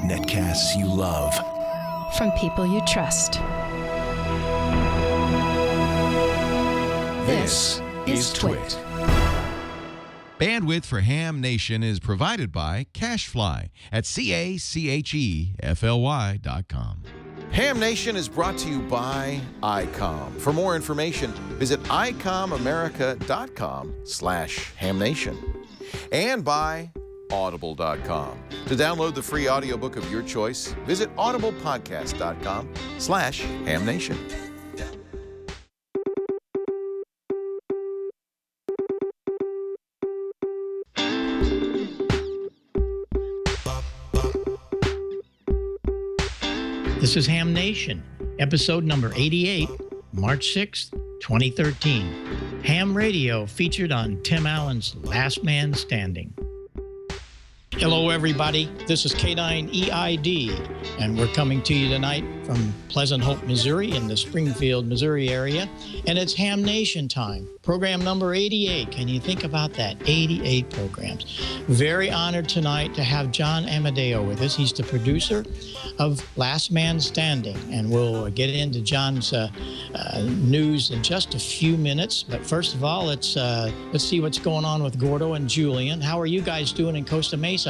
Netcasts you love. From people you trust. This is Twit. Bandwidth for Ham Nation is provided by CacheFly at CacheFly.com. Ham Nation is brought to you by ICOM. For more information, visit icomamerica.com/hamnation. And by Audible.com. To download the free audiobook of your choice, visit audiblepodcast.com/hamnation. This is Ham Nation, episode number 88, March 6th, 2013. Ham Radio featured on Tim Allen's Last Man Standing. Hello, everybody. This is K9EID, and we're coming to you tonight from Pleasant Hope, Missouri, in the Springfield, Missouri area. And it's Ham Nation time, program number 88. Can you think about that? 88 programs. Very honored tonight to have John Amadeo with us. He's the producer of Last Man Standing, and we'll get into John's news in just a few minutes. But first of all, let's see what's going on with Gordo and Julian. How are you guys doing in Costa Mesa?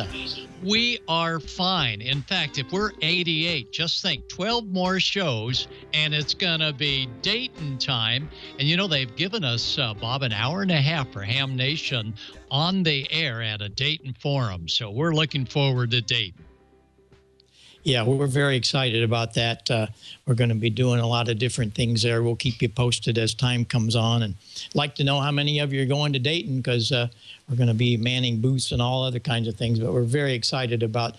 We are fine. In fact, if we're 88, just think 12 more shows, and it's going to be Dayton time. And, you know, they've given us, Bob, an hour and a half for Ham Nation on the air at a Dayton forum. So we're looking forward to Dayton. Yeah, we're very excited about that. We're going to be doing a lot of different things there. We'll keep you posted as time comes on. And I'd like to know how many of you are going to Dayton, because we're going to be manning booths and all other kinds of things. But we're very excited about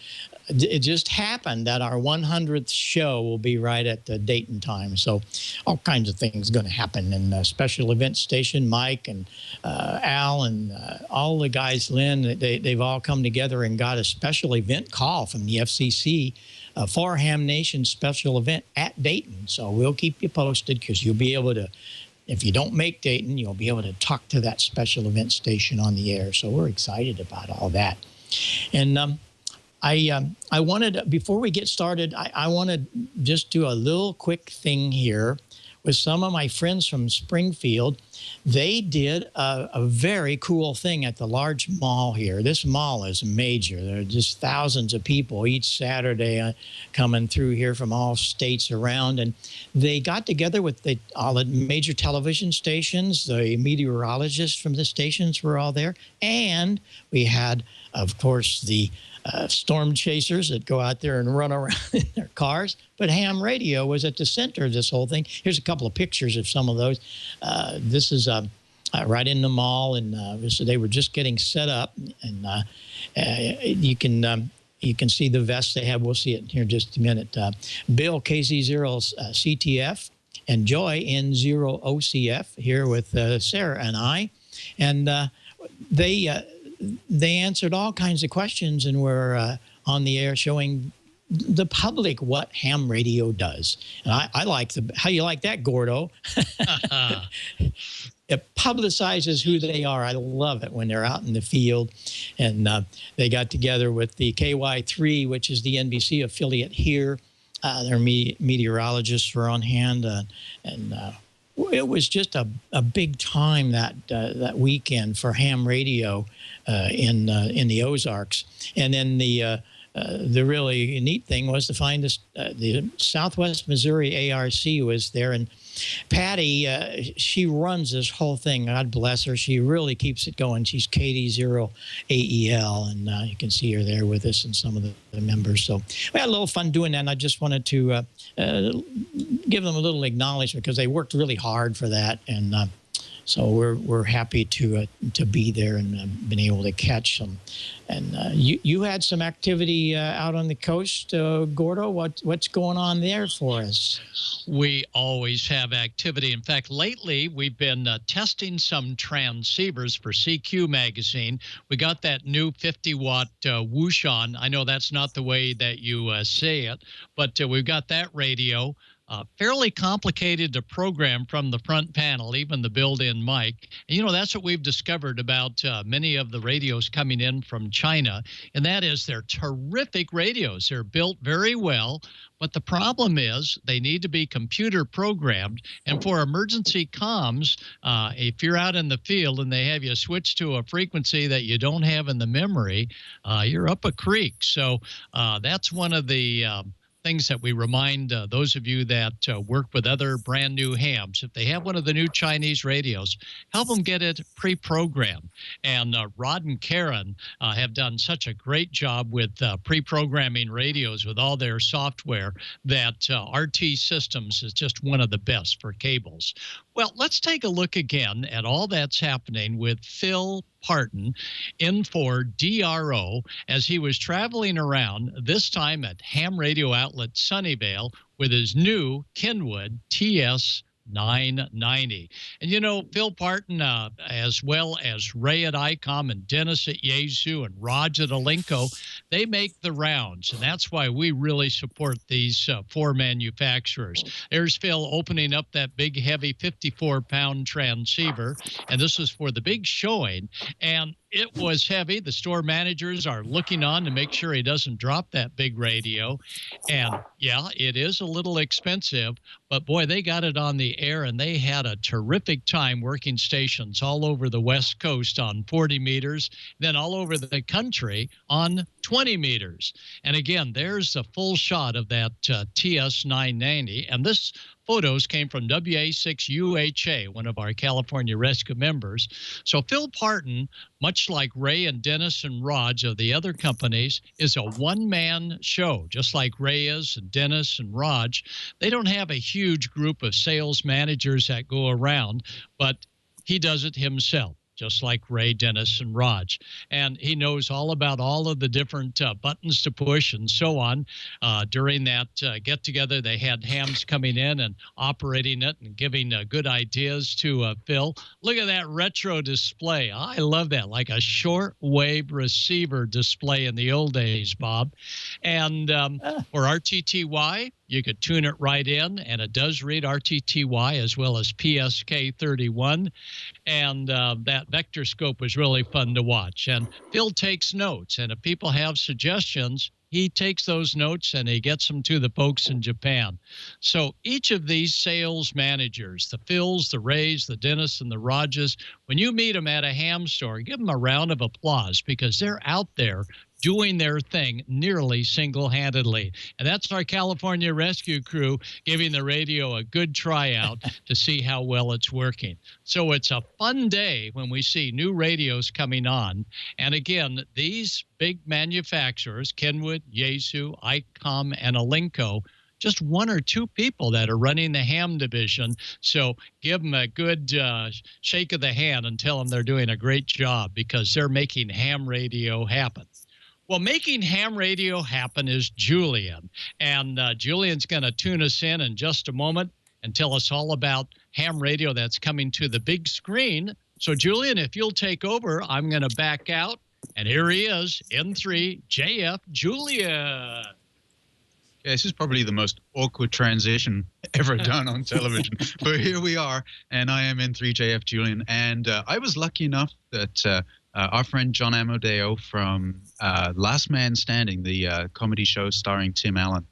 it. Just happened that our 100th show will be right at the Dayton time. So all kinds of things going to happen. And special event station, Mike and Al and all the guys, Lynn, they've all come together and got a special event call from the FCC for Ham Nation special event at Dayton. So we'll keep you posted, because you'll be able to, if you don't make Dayton, you'll be able to talk to that special event station on the air. So we're excited about all that. And I wanted, before we get started, I want to just do a little quick thing here with some of my friends from Springfield. They did a very cool thing at the large mall here. This mall is major. There are just thousands of people each Saturday coming through here from all states around. And they got together with all the major television stations. The meteorologists from the stations were all there. And we had, of course, the storm chasers that go out there and run around in their cars. But ham radio was at the center of this whole thing. Here's a couple of pictures of some of those. This is right in the mall, and so they were just getting set up. And you can see the vests they have. We'll see it here in just a minute. Bill, KZ0 CTF, and Joy, N0 OCF, here with Sarah and I. And they answered all kinds of questions and were on the air showing the public what ham radio does. And I like how you like that, Gordo. It publicizes who they are. I love it when they're out in the field. And they got together with the KY3, which is the NBC affiliate here. Their meteorologists were on hand, and it was just a big time that weekend for ham radio in the Ozarks. And then the really neat thing was to find the Southwest Missouri ARC was there, and Patty, she runs this whole thing. God bless her. She really keeps it going. She's KD0AEL, and you can see her there with us and some of the members. So we had a little fun doing that, and I just wanted to give them a little acknowledgement, because they worked really hard for that. And so we're happy to be there and been able to catch them. And you had some activity out on the coast, Gordo. What's going on there for us? We always have activity. In fact, lately we've been testing some transceivers for CQ magazine. We got that new 50-watt whoosh on. I know that's not the way that you say it, but we've got that radio. fairly complicated to program from the front panel, even the built-in mic. And, that's what we've discovered about many of the radios coming in from China, and that is they're terrific radios. They're built very well, but the problem is they need to be computer programmed. And for emergency comms, if you're out in the field and they have you switch to a frequency that you don't have in the memory, you're up a creek. So that's one of the things that we remind those of you that work with other brand new hams. If they have one of the new Chinese radios, help them get it pre-programmed. And Rod and Karen have done such a great job with pre-programming radios with all their software that RT Systems is just one of the best for cables. Well, let's take a look again at all that's happening with Phil Parton in for DRO as he was traveling around, this time at ham radio outlet Sunnyvale, with his new Kenwood TS 990. And Phil Parton, as well as Ray at ICOM and Dennis at Yaesu and Raj at Alinco, they make the rounds, and that's why we really support these four manufacturers. There's Phil opening up that big, heavy 54-pound transceiver, and this is for the big showing, and it was heavy. The store managers are looking on to make sure he doesn't drop that big radio. And yeah, it is a little expensive, but boy, they got it on the air and they had a terrific time working stations all over the West Coast on 40 meters, then all over the country on 20 meters. And again, there's a full shot of that TS 990. And this photos came from WA6UHA, one of our California Rescue members. So Phil Parton, much like Ray and Dennis and Raj of the other companies, is a one-man show, just like Ray is and Dennis and Raj. They don't have a huge group of sales managers that go around, but he does it himself, just like Ray, Dennis, and Raj. And he knows all about all of the different buttons to push and so on. During that get-together, they had hams coming in and operating it and giving good ideas to Phil. Look at that retro display. I love that, like a short-wave receiver display in the old days, Bob. And for RTTY, you could tune it right in, and it does read RTTY as well as PSK31. And that vector scope was really fun to watch. And Phil takes notes, and if people have suggestions, he takes those notes and he gets them to the folks in Japan. So each of these sales managers, the Phils, the Rays, the Dennis, and the Rajas, when you meet them at a ham store, give them a round of applause because they're out there doing their thing nearly single-handedly. And that's our California Rescue crew giving the radio a good tryout to see how well it's working. So it's a fun day when we see new radios coming on. And again, these big manufacturers, Kenwood, Yaesu, ICOM, and Alinco, just one or two people that are running the ham division. So give them a good shake of the hand and tell them they're doing a great job because they're making ham radio happen. Well, making ham radio happen is Julian. And Julian's going to tune us in just a moment and tell us all about ham radio that's coming to the big screen. So, Julian, if you'll take over, I'm going to back out. And here he is, N3JF Julian. Yeah, this is probably the most awkward transition ever done on television. But here we are, and I am N3JF Julian. And I was lucky enough that our friend John Amodeo from Last Man Standing, the comedy show starring Tim Allen,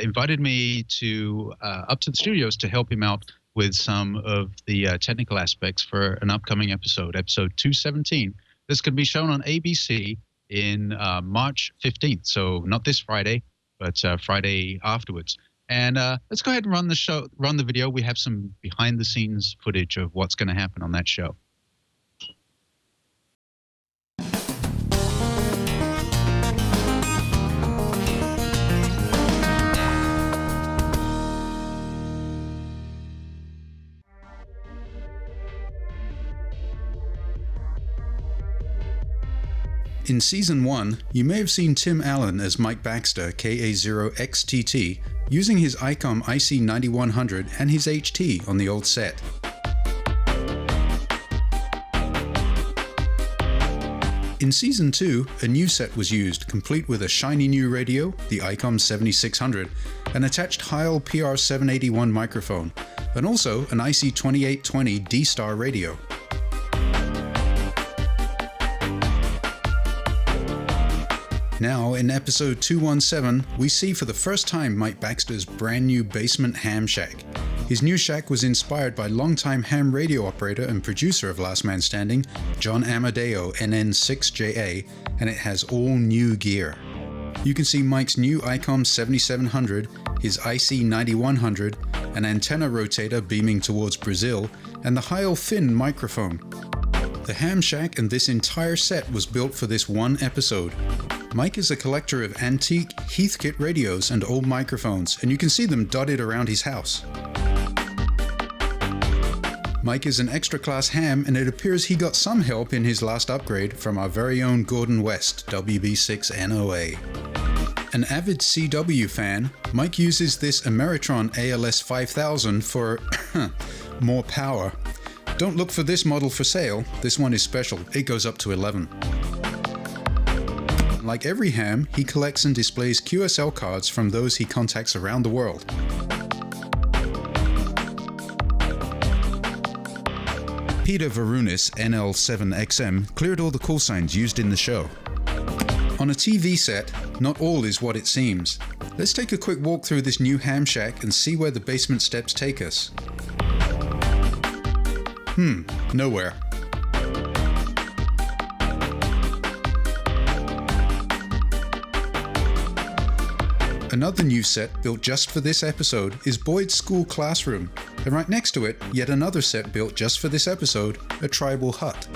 invited me to up to the studios to help him out with some of the technical aspects for an upcoming episode 217. This could be shown on ABC in March 15th. So not this Friday, but Friday afterwards. And let's go ahead and run the video. We have some behind-the-scenes footage of what's going to happen on that show. In Season 1, you may have seen Tim Allen as Mike Baxter, KA0XTT, using his ICOM IC9100 and his HT on the old set. In Season 2, a new set was used, complete with a shiny new radio, the ICOM 7600, an attached Heil PR781 microphone, and also an IC2820 D-Star radio. Now, in episode 217, we see for the first time Mike Baxter's brand new basement ham shack. His new shack was inspired by longtime ham radio operator and producer of Last Man Standing, John Amadeo NN6JA, and it has all new gear. You can see Mike's new ICOM 7700, his IC9100, an antenna rotator beaming towards Brazil, and the Heil Fin microphone. The ham shack and this entire set was built for this one episode. Mike is a collector of antique Heathkit radios and old microphones, and you can see them dotted around his house. Mike is an extra-class ham, and it appears he got some help in his last upgrade from our very own Gordon West, WB6NOA. An avid CW fan, Mike uses this Ameritron ALS 5000 for more power. Don't look for this model for sale, this one is special, it goes up to 11. Like every ham, he collects and displays QSL cards from those he contacts around the world. Peter Varunis, NL7XM, cleared all the call signs used in the show. On a TV set, not all is what it seems. Let's take a quick walk through this new ham shack and see where the basement steps take us. Nowhere. Another new set built just for this episode is Boyd's school classroom, and right next to it, yet another set built just for this episode, a tribal hut.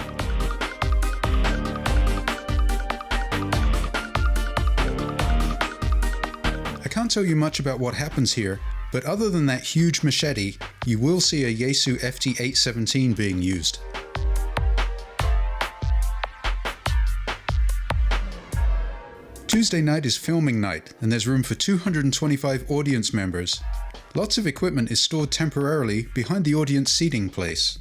I can't tell you much about what happens here, but other than that huge machete, you will see a Yaesu FT817 being used. Tuesday night is filming night, and there's room for 225 audience members. Lots of equipment is stored temporarily behind the audience seating place.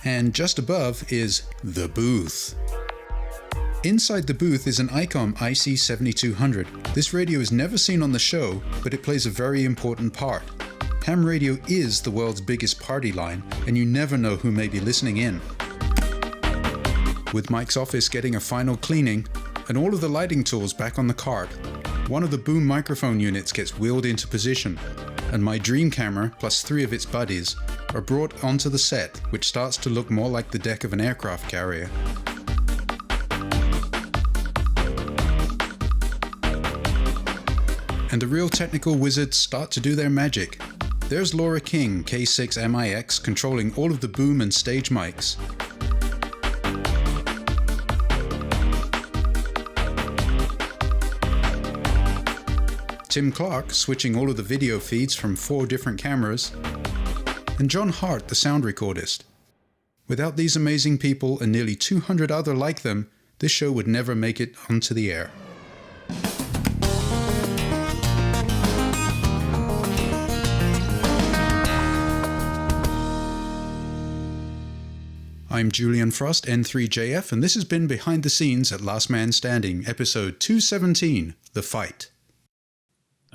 And just above is the booth. Inside the booth is an ICOM IC7200. This radio is never seen on the show, but it plays a very important part. Ham radio is the world's biggest party line, and you never know who may be listening in. With Mike's office getting a final cleaning, and all of the lighting tools back on the cart, one of the boom microphone units gets wheeled into position, and my dream camera plus 3 of its buddies are brought onto the set, which starts to look more like the deck of an aircraft carrier. And the real technical wizards start to do their magic. There's Laura King, K6MIX, controlling all of the boom and stage mics. Tim Clark switching all of the video feeds from 4 different cameras, and John Hart, the sound recordist. Without these amazing people and nearly 200 other like them, this show would never make it onto the air. I'm Julian Frost, N3JF, and this has been Behind the Scenes at Last Man Standing, episode 217, The Fight.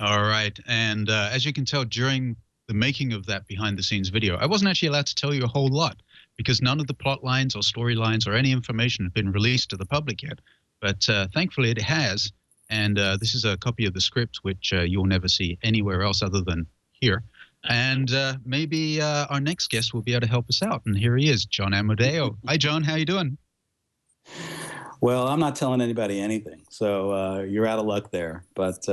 All right, and as you can tell, during the making of that behind-the-scenes video, I wasn't actually allowed to tell you a whole lot, because none of the plot lines or storylines or any information have been released to the public yet. But thankfully it has, and this is a copy of the script, which you'll never see anywhere else other than here. And maybe our next guest will be able to help us out. And here he is, John Amadeo. Hi, John. How you doing? Well, I'm not telling anybody anything, so you're out of luck there. But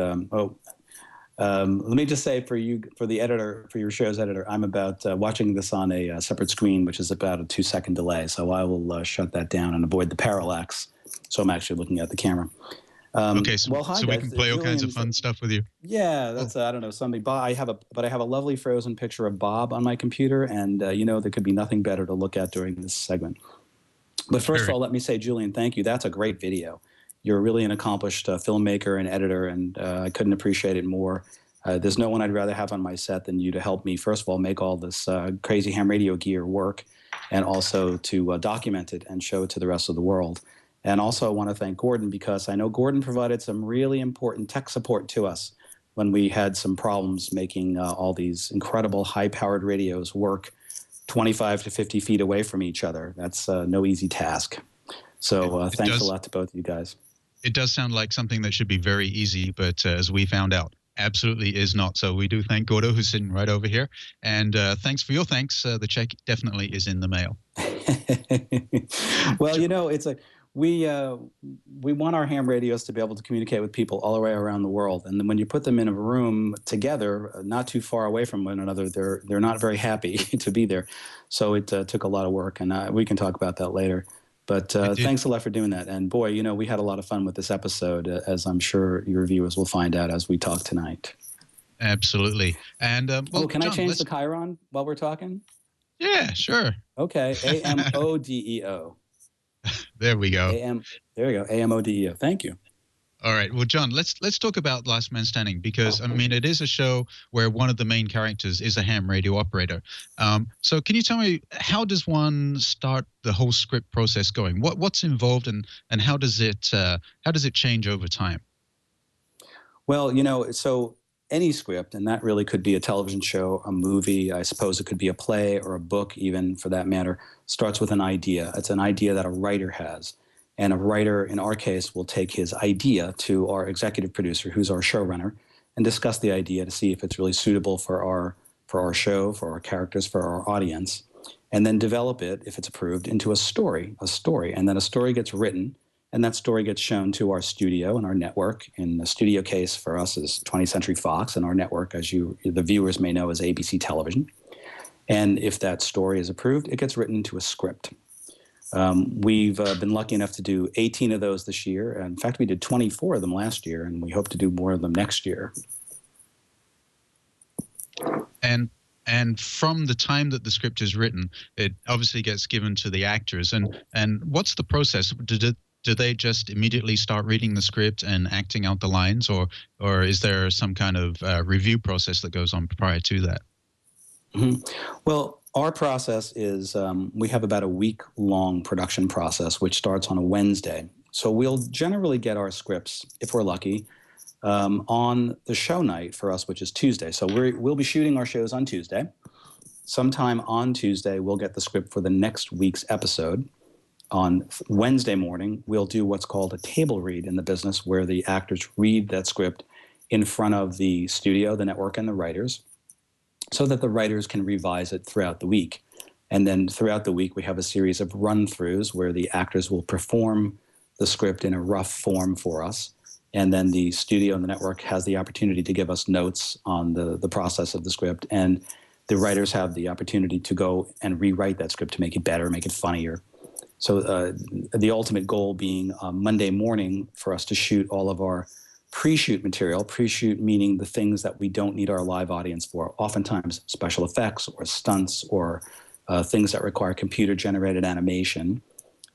let me just say for you, for the editor, for your show's editor, I'm about watching this on a separate screen, which is about a 2-second delay. So I will shut that down and avoid the parallax. So I'm actually looking at the camera. Okay, so, well, hi, so we guys. can play all kinds of fun stuff with you. Yeah, that's I don't know, something. I have a lovely frozen picture of Bob on my computer, and you know, there could be nothing better to look at during this segment. But first of all, let me say, Julian, thank you. That's a great video. You're really an accomplished filmmaker and editor, and I couldn't appreciate it more. There's no one I'd rather have on my set than you to help me, first of all, make all this crazy ham radio gear work, and also to document it and show it to the rest of the world. And also I want to thank Gordon, because I know Gordon provided some really important tech support to us when we had some problems making all these incredible high-powered radios work 25 to 50 feet away from each other. That's no easy task. So thanks a lot to both of you guys. It does sound like something that should be very easy, but as we found out, absolutely is not. So we do thank Gordo, who's sitting right over here. And thanks for your thanks. The check definitely is in the mail. Well, you know, it's like we want our ham radios to be able to communicate with people all the way around the world. And then when you put them in a room together, not too far away from one another, they're not very happy to be there. So it took a lot of work, and we can talk about that later. But thanks a lot for doing that. And boy, you know, we had a lot of fun with this episode, as I'm sure your viewers will find out as we talk tonight. Absolutely. And well, can John, I change the Chiron while we're talking? Yeah, sure. Okay, AMODEO. There we go. There you go, AMODEO. Thank you. All right. Well, John, let's talk about Last Man Standing, because I mean it is a show where one of the main characters is a ham radio operator. So can you tell me, how does one start the whole script process going? What's involved, and how does it change over time? Well, you know, so any script, and that really could be a television show, a movie, I suppose it could be a play or a book even for that matter, starts with an idea. It's an idea that a writer has. And a writer, in our case, will take his idea to our executive producer, who's our showrunner, and discuss the idea to see if it's really suitable for our show, for our characters, for our audience, and then develop it, if it's approved, into a story. And then a story gets written, and that story gets shown to our studio and our network. In the studio case for us is 20th Century Fox, and our network, as the viewers may know, is ABC Television. And if that story is approved, it gets written into a script. We've been lucky enough to do 18 of those this year. In fact, we did 24 of them last year, and we hope to do more of them next year. And from the time that the script is written, it obviously gets given to the actors. And what's the process? Do they just immediately start reading the script and acting out the lines, or is there some kind of review process that goes on prior to that? Mm-hmm. Well, our process is we have about a week-long production process, which starts on a Wednesday. So we'll generally get our scripts, if we're lucky, on the show night for us, which is Tuesday. So we'll be shooting our shows on Tuesday. Sometime on Tuesday, we'll get the script for the next week's episode. On Wednesday morning, we'll do what's called a table read in the business, where the actors read that script in front of the studio, the network, and the writers, so that the writers can revise it throughout the week. And then throughout the week, we have a series of run-throughs where the actors will perform the script in a rough form for us. And then the studio and the network has the opportunity to give us notes on the process of the script. And the writers have the opportunity to go and rewrite that script to make it better, make it funnier. So the ultimate goal being Monday morning for us to shoot all of our pre-shoot material, pre-shoot meaning the things that we don't need our live audience for, oftentimes special effects or stunts or things that require computer-generated animation.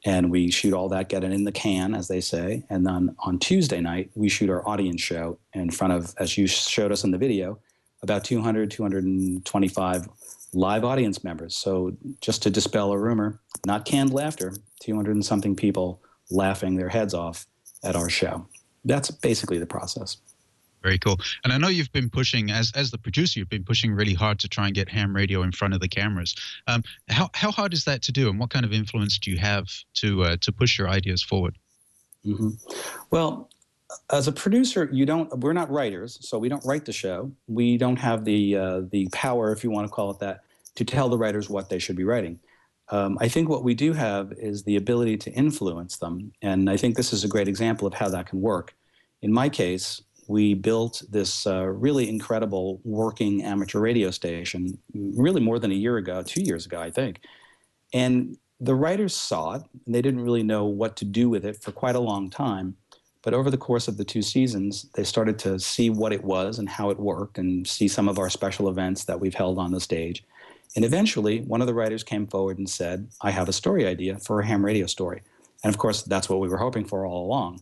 And we shoot all that, get it in the can, as they say. And then on Tuesday night, we shoot our audience show in front of, as you showed us in the video, about 200, 225 live audience members. So just to dispel a rumor, not canned laughter, 200 and something people laughing their heads off at our show. That's basically the process. Very cool. And I know you've been pushing, as the producer, you've been pushing really hard to try and get ham radio in front of the cameras. How hard is that to do, and what kind of influence do you have to push your ideas forward? Mm-hmm. Well, as a producer, we're not writers, so we don't write the show. We don't have the power, if you want to call it that, to tell the writers what they should be writing. I think what we do have is the ability to influence them, and I think this is a great example of how that can work. In my case, we built this really incredible working amateur radio station really more than a year ago, 2 years ago, I think. And the writers saw it, and they didn't really know what to do with it for quite a long time. But over the course of the 2 seasons, they started to see what it was and how it worked, and see some of our special events that we've held on the stage. And eventually, one of the writers came forward and said, I have a story idea for a ham radio story. And of course, that's what we were hoping for all along.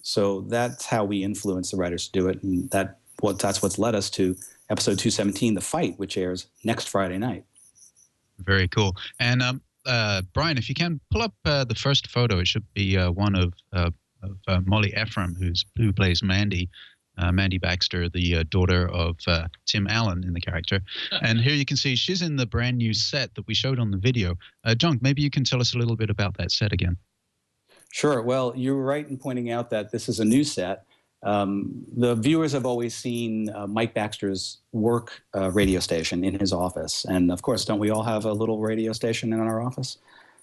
So that's how we influence the writers to do it. And that's what's led us to episode 217, The Fight, which airs next Friday night. Very cool. And Brian, if you can pull up the first photo, it should be one of Molly Ephraim, who plays Mandy. Mandy Baxter, the daughter of Tim Allen in the character. And here you can see she's in the brand new set that we showed on the video. John, maybe you can tell us a little bit about that set again. Sure. Well, you're right in pointing out that this is a new set. The viewers have always seen Mike Baxter's work radio station in his office. And of course, don't we all have a little radio station in our office?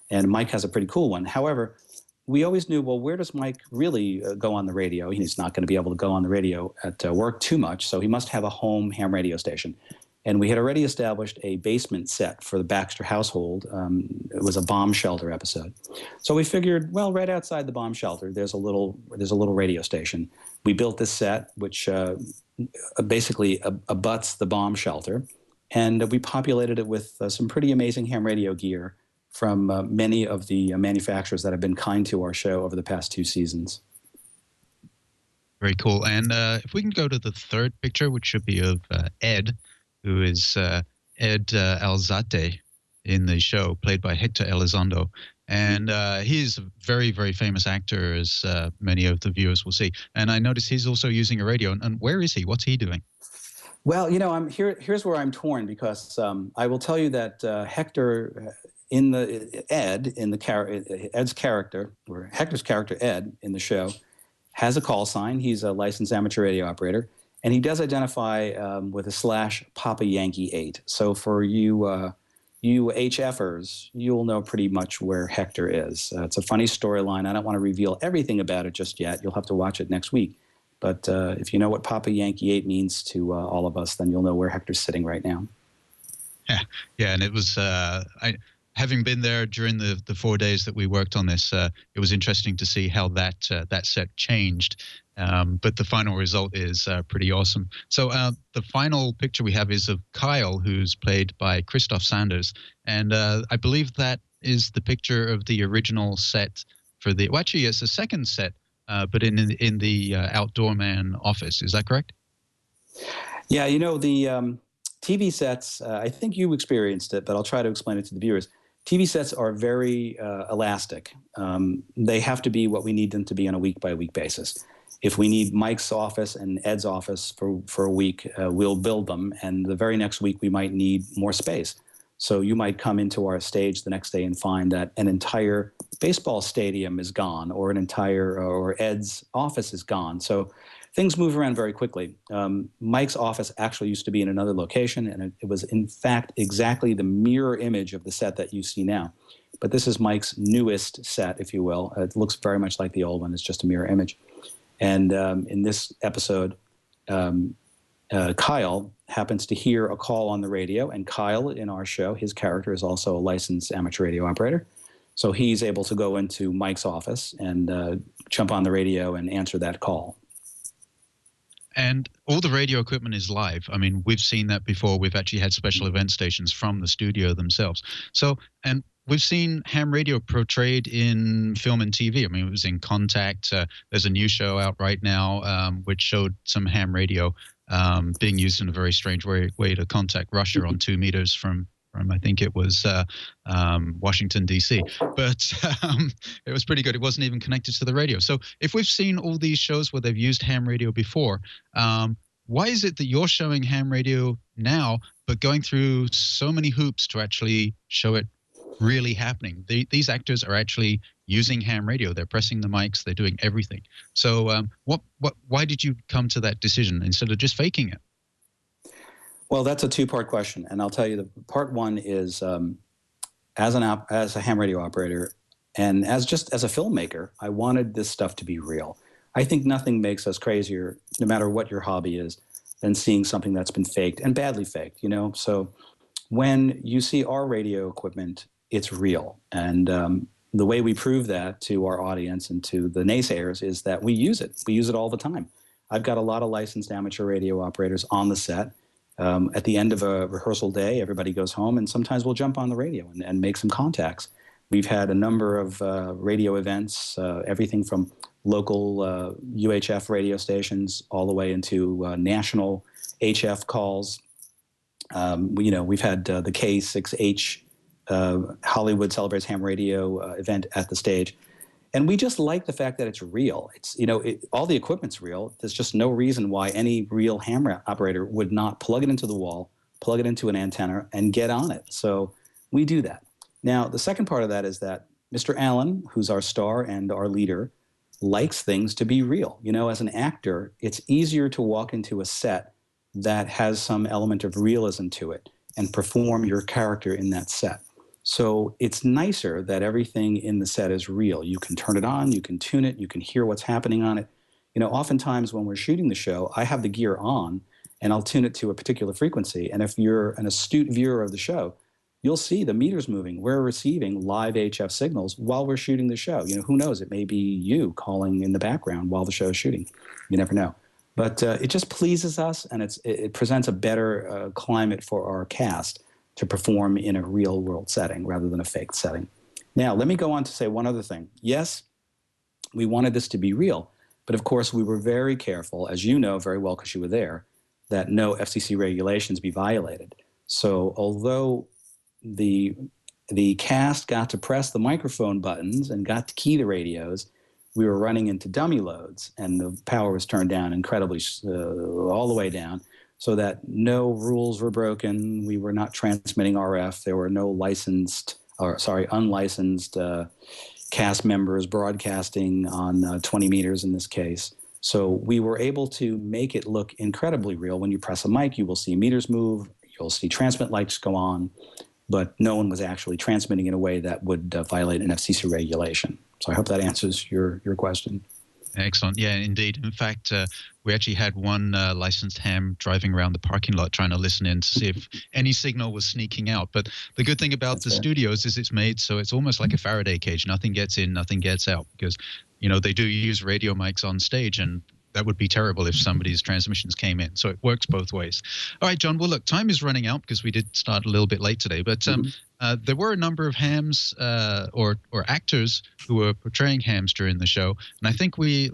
And Mike has a pretty cool one. However, we always knew, well, where does Mike really go on the radio? He's not going to be able to go on the radio at work too much, so he must have a home ham radio station. And we had already established a basement set for the Baxter household. It was a bomb shelter episode. So we figured, well, right outside the bomb shelter, there's a little radio station. We built this set, which basically abuts the bomb shelter, and we populated it with some pretty amazing ham radio gear from many of the manufacturers that have been kind to our show over the past 2 seasons. Very cool. And if we can go to the third picture, which should be of Ed, who is Ed Alzate in the show, played by Hector Elizondo. And he's a very, very famous actor, as many of the viewers will see. And I noticed he's also using a radio. And where is he? What's he doing? Well, you know, here's where I'm torn, because I will tell you that Hector... Ed's character, or Hector's character, Ed, in the show, has a call sign. He's a licensed amateur radio operator, and he does identify with a / Papa Yankee 8. So for you HFers, you'll know pretty much where Hector is. It's a funny storyline. I don't want to reveal everything about it just yet. You'll have to watch it next week. But if you know what Papa Yankee 8 means to all of us, then you'll know where Hector's sitting right now. Yeah, and it was having been there during the 4 days that we worked on this, it was interesting to see how that set changed. But the final result is pretty awesome. So the final picture we have is of Kyle, who's played by Christoph Sanders. And I believe that is the picture of the original set for the... Well, actually, it's a second set, but in the Outdoor Man office. Is that correct? Yeah, you know, the TV sets, I think you experienced it, but I'll try to explain it to the viewers. TV sets are very elastic. They have to be what we need them to be on a week-by-week basis. If we need Mike's office and Ed's office for a week, we'll build them, and the very next week we might need more space. So you might come into our stage the next day and find that an entire baseball stadium is gone, or Ed's office is gone. So things move around very quickly. Mike's office actually used to be in another location, and it was, in fact, exactly the mirror image of the set that you see now. But this is Mike's newest set, if you will. It looks very much like the old one. It's just a mirror image. And in this episode, Kyle happens to hear a call on the radio, and Kyle, in our show, his character is also a licensed amateur radio operator. So he's able to go into Mike's office and jump on the radio and answer that call. And all the radio equipment is live. I mean, we've seen that before. We've actually had special event stations from the studio themselves. So, and we've seen ham radio portrayed in film and TV. I mean, it was in Contact. There's a new show out right now which showed some ham radio being used in a very strange way to contact Russia on 2 meters from I think it was Washington, D.C. But it was pretty good. It wasn't even connected to the radio. So if we've seen all these shows where they've used ham radio before, why is it that you're showing ham radio now, but going through so many hoops to actually show it really happening? These actors are actually using ham radio. They're pressing the mics. They're doing everything. So why did you come to that decision instead of just faking it? Well, that's a two-part question, and I'll tell you. The part one is, as a ham radio operator, and as a filmmaker, I wanted this stuff to be real. I think nothing makes us crazier, no matter what your hobby is, than seeing something that's been faked, and badly faked. You know, so when you see our radio equipment, it's real, and the way we prove that to our audience and to the naysayers is that we use it. We use it all the time. I've got a lot of licensed amateur radio operators on the set. At the end of a rehearsal day, everybody goes home, and sometimes we'll jump on the radio and make some contacts. We've had a number of radio events, everything from local UHF radio stations all the way into national HF calls. We've had the K6H Hollywood Celebrates Ham Radio event at the stage. And we just like the fact that it's real. It's, all the equipment's real. There's just no reason why any real ham operator would not plug it into the wall, plug it into an antenna, and get on it. So we do that. Now, the second part of that is that Mr. Allen, who's our star and our leader, likes things to be real. As an actor, it's easier to walk into a set that has some element of realism to it and perform your character in that set. So it's nicer that everything in the set is real. You can turn it on, you can tune it, you can hear what's happening on it. Oftentimes when we're shooting the show, I have the gear on and I'll tune it to a particular frequency. And if you're an astute viewer of the show, you'll see the meters moving. We're receiving live HF signals while we're shooting the show. Who knows? It may be you calling in the background while the show is shooting. You never know. But it just pleases us, and it presents a better climate for our cast to perform in a real-world setting rather than a fake setting. Now, let me go on to say one other thing. Yes, we wanted this to be real, but of course we were very careful, as you know very well because you were there, that no FCC regulations be violated. So although the cast got to press the microphone buttons and got to key the radios, we were running into dummy loads, and the power was turned down incredibly, all the way down, so that no rules were broken. We were not transmitting RF. There were no unlicensed cast members broadcasting on 20 meters in this case. So we were able to make it look incredibly real. When you press a mic, you will see meters move. You'll see transmit lights go on. But no one was actually transmitting in a way that would violate an FCC regulation. So I hope that answers your question. Excellent. Yeah, indeed. In fact, we actually had one licensed ham driving around the parking lot trying to listen in to see if any signal was sneaking out. But the good thing about the studios is it's made so it's almost like a Faraday cage. Nothing gets in, nothing gets out, because, they do use radio mics on stage, and that would be terrible if somebody's transmissions came in. So it works both ways. All right, John. Well, look, time is running out because we did start a little bit late today. But there were a number of hams or actors who were portraying hams during the show. And I think we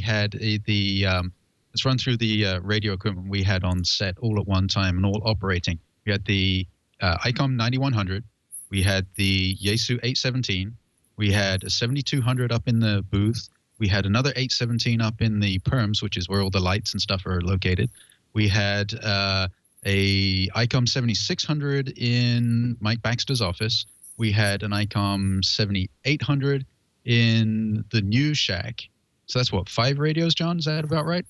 had let's run through the radio equipment we had on set all at one time and all operating. We had the ICOM 9100. We had the Yaesu 817. We had a 7200 up in the booth. We had another 817 up in the perms, which is where all the lights and stuff are located. We had a ICOM 7600 in Mike Baxter's office. We had an ICOM 7800 in the news shack. So that's what, 5 radios, John? Is that about right?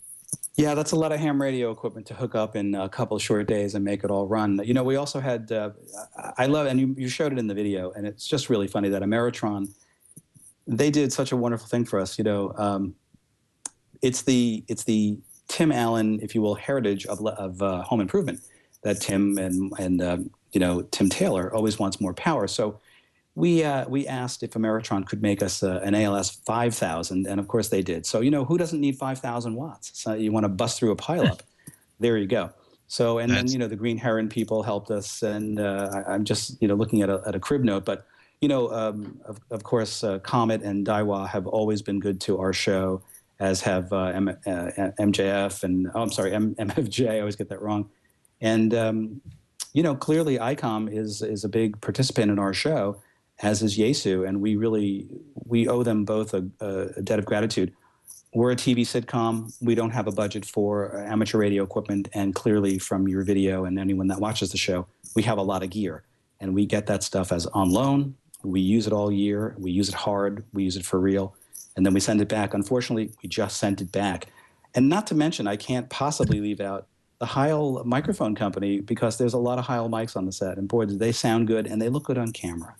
Yeah, that's a lot of ham radio equipment to hook up in a couple of short days and make it all run. We also had, I love, and you showed it in the video, and it's just really funny that Ameritron, they did such a wonderful thing for us. It's the Tim Allen, if you will, heritage of home improvement, that Tim and Tim Taylor always wants more power. So we asked if Ameritron could make us an ALS 5000, and of course they did. So who doesn't need 5,000 watts? So you want to bust through a pileup. There you go. So and then the Green Heron people helped us, and I'm just looking at a crib note, but. Of course, Comet and Daiwa have always been good to our show, as have MJF and, MFJ, I always get that wrong. And, clearly ICOM is a big participant in our show, as is Yaesu, and we owe them both a debt of gratitude. We're a TV sitcom. We don't have a budget for amateur radio equipment, and clearly from your video and anyone that watches the show, we have a lot of gear, and we get that stuff as on loan. We use it all year. We use it hard. We use it for real. And then we send it back. Unfortunately, we just sent it back. And not to mention, I can't possibly leave out the Heil microphone company, because there's a lot of Heil mics on the set. And boy, do they sound good, and they look good on camera.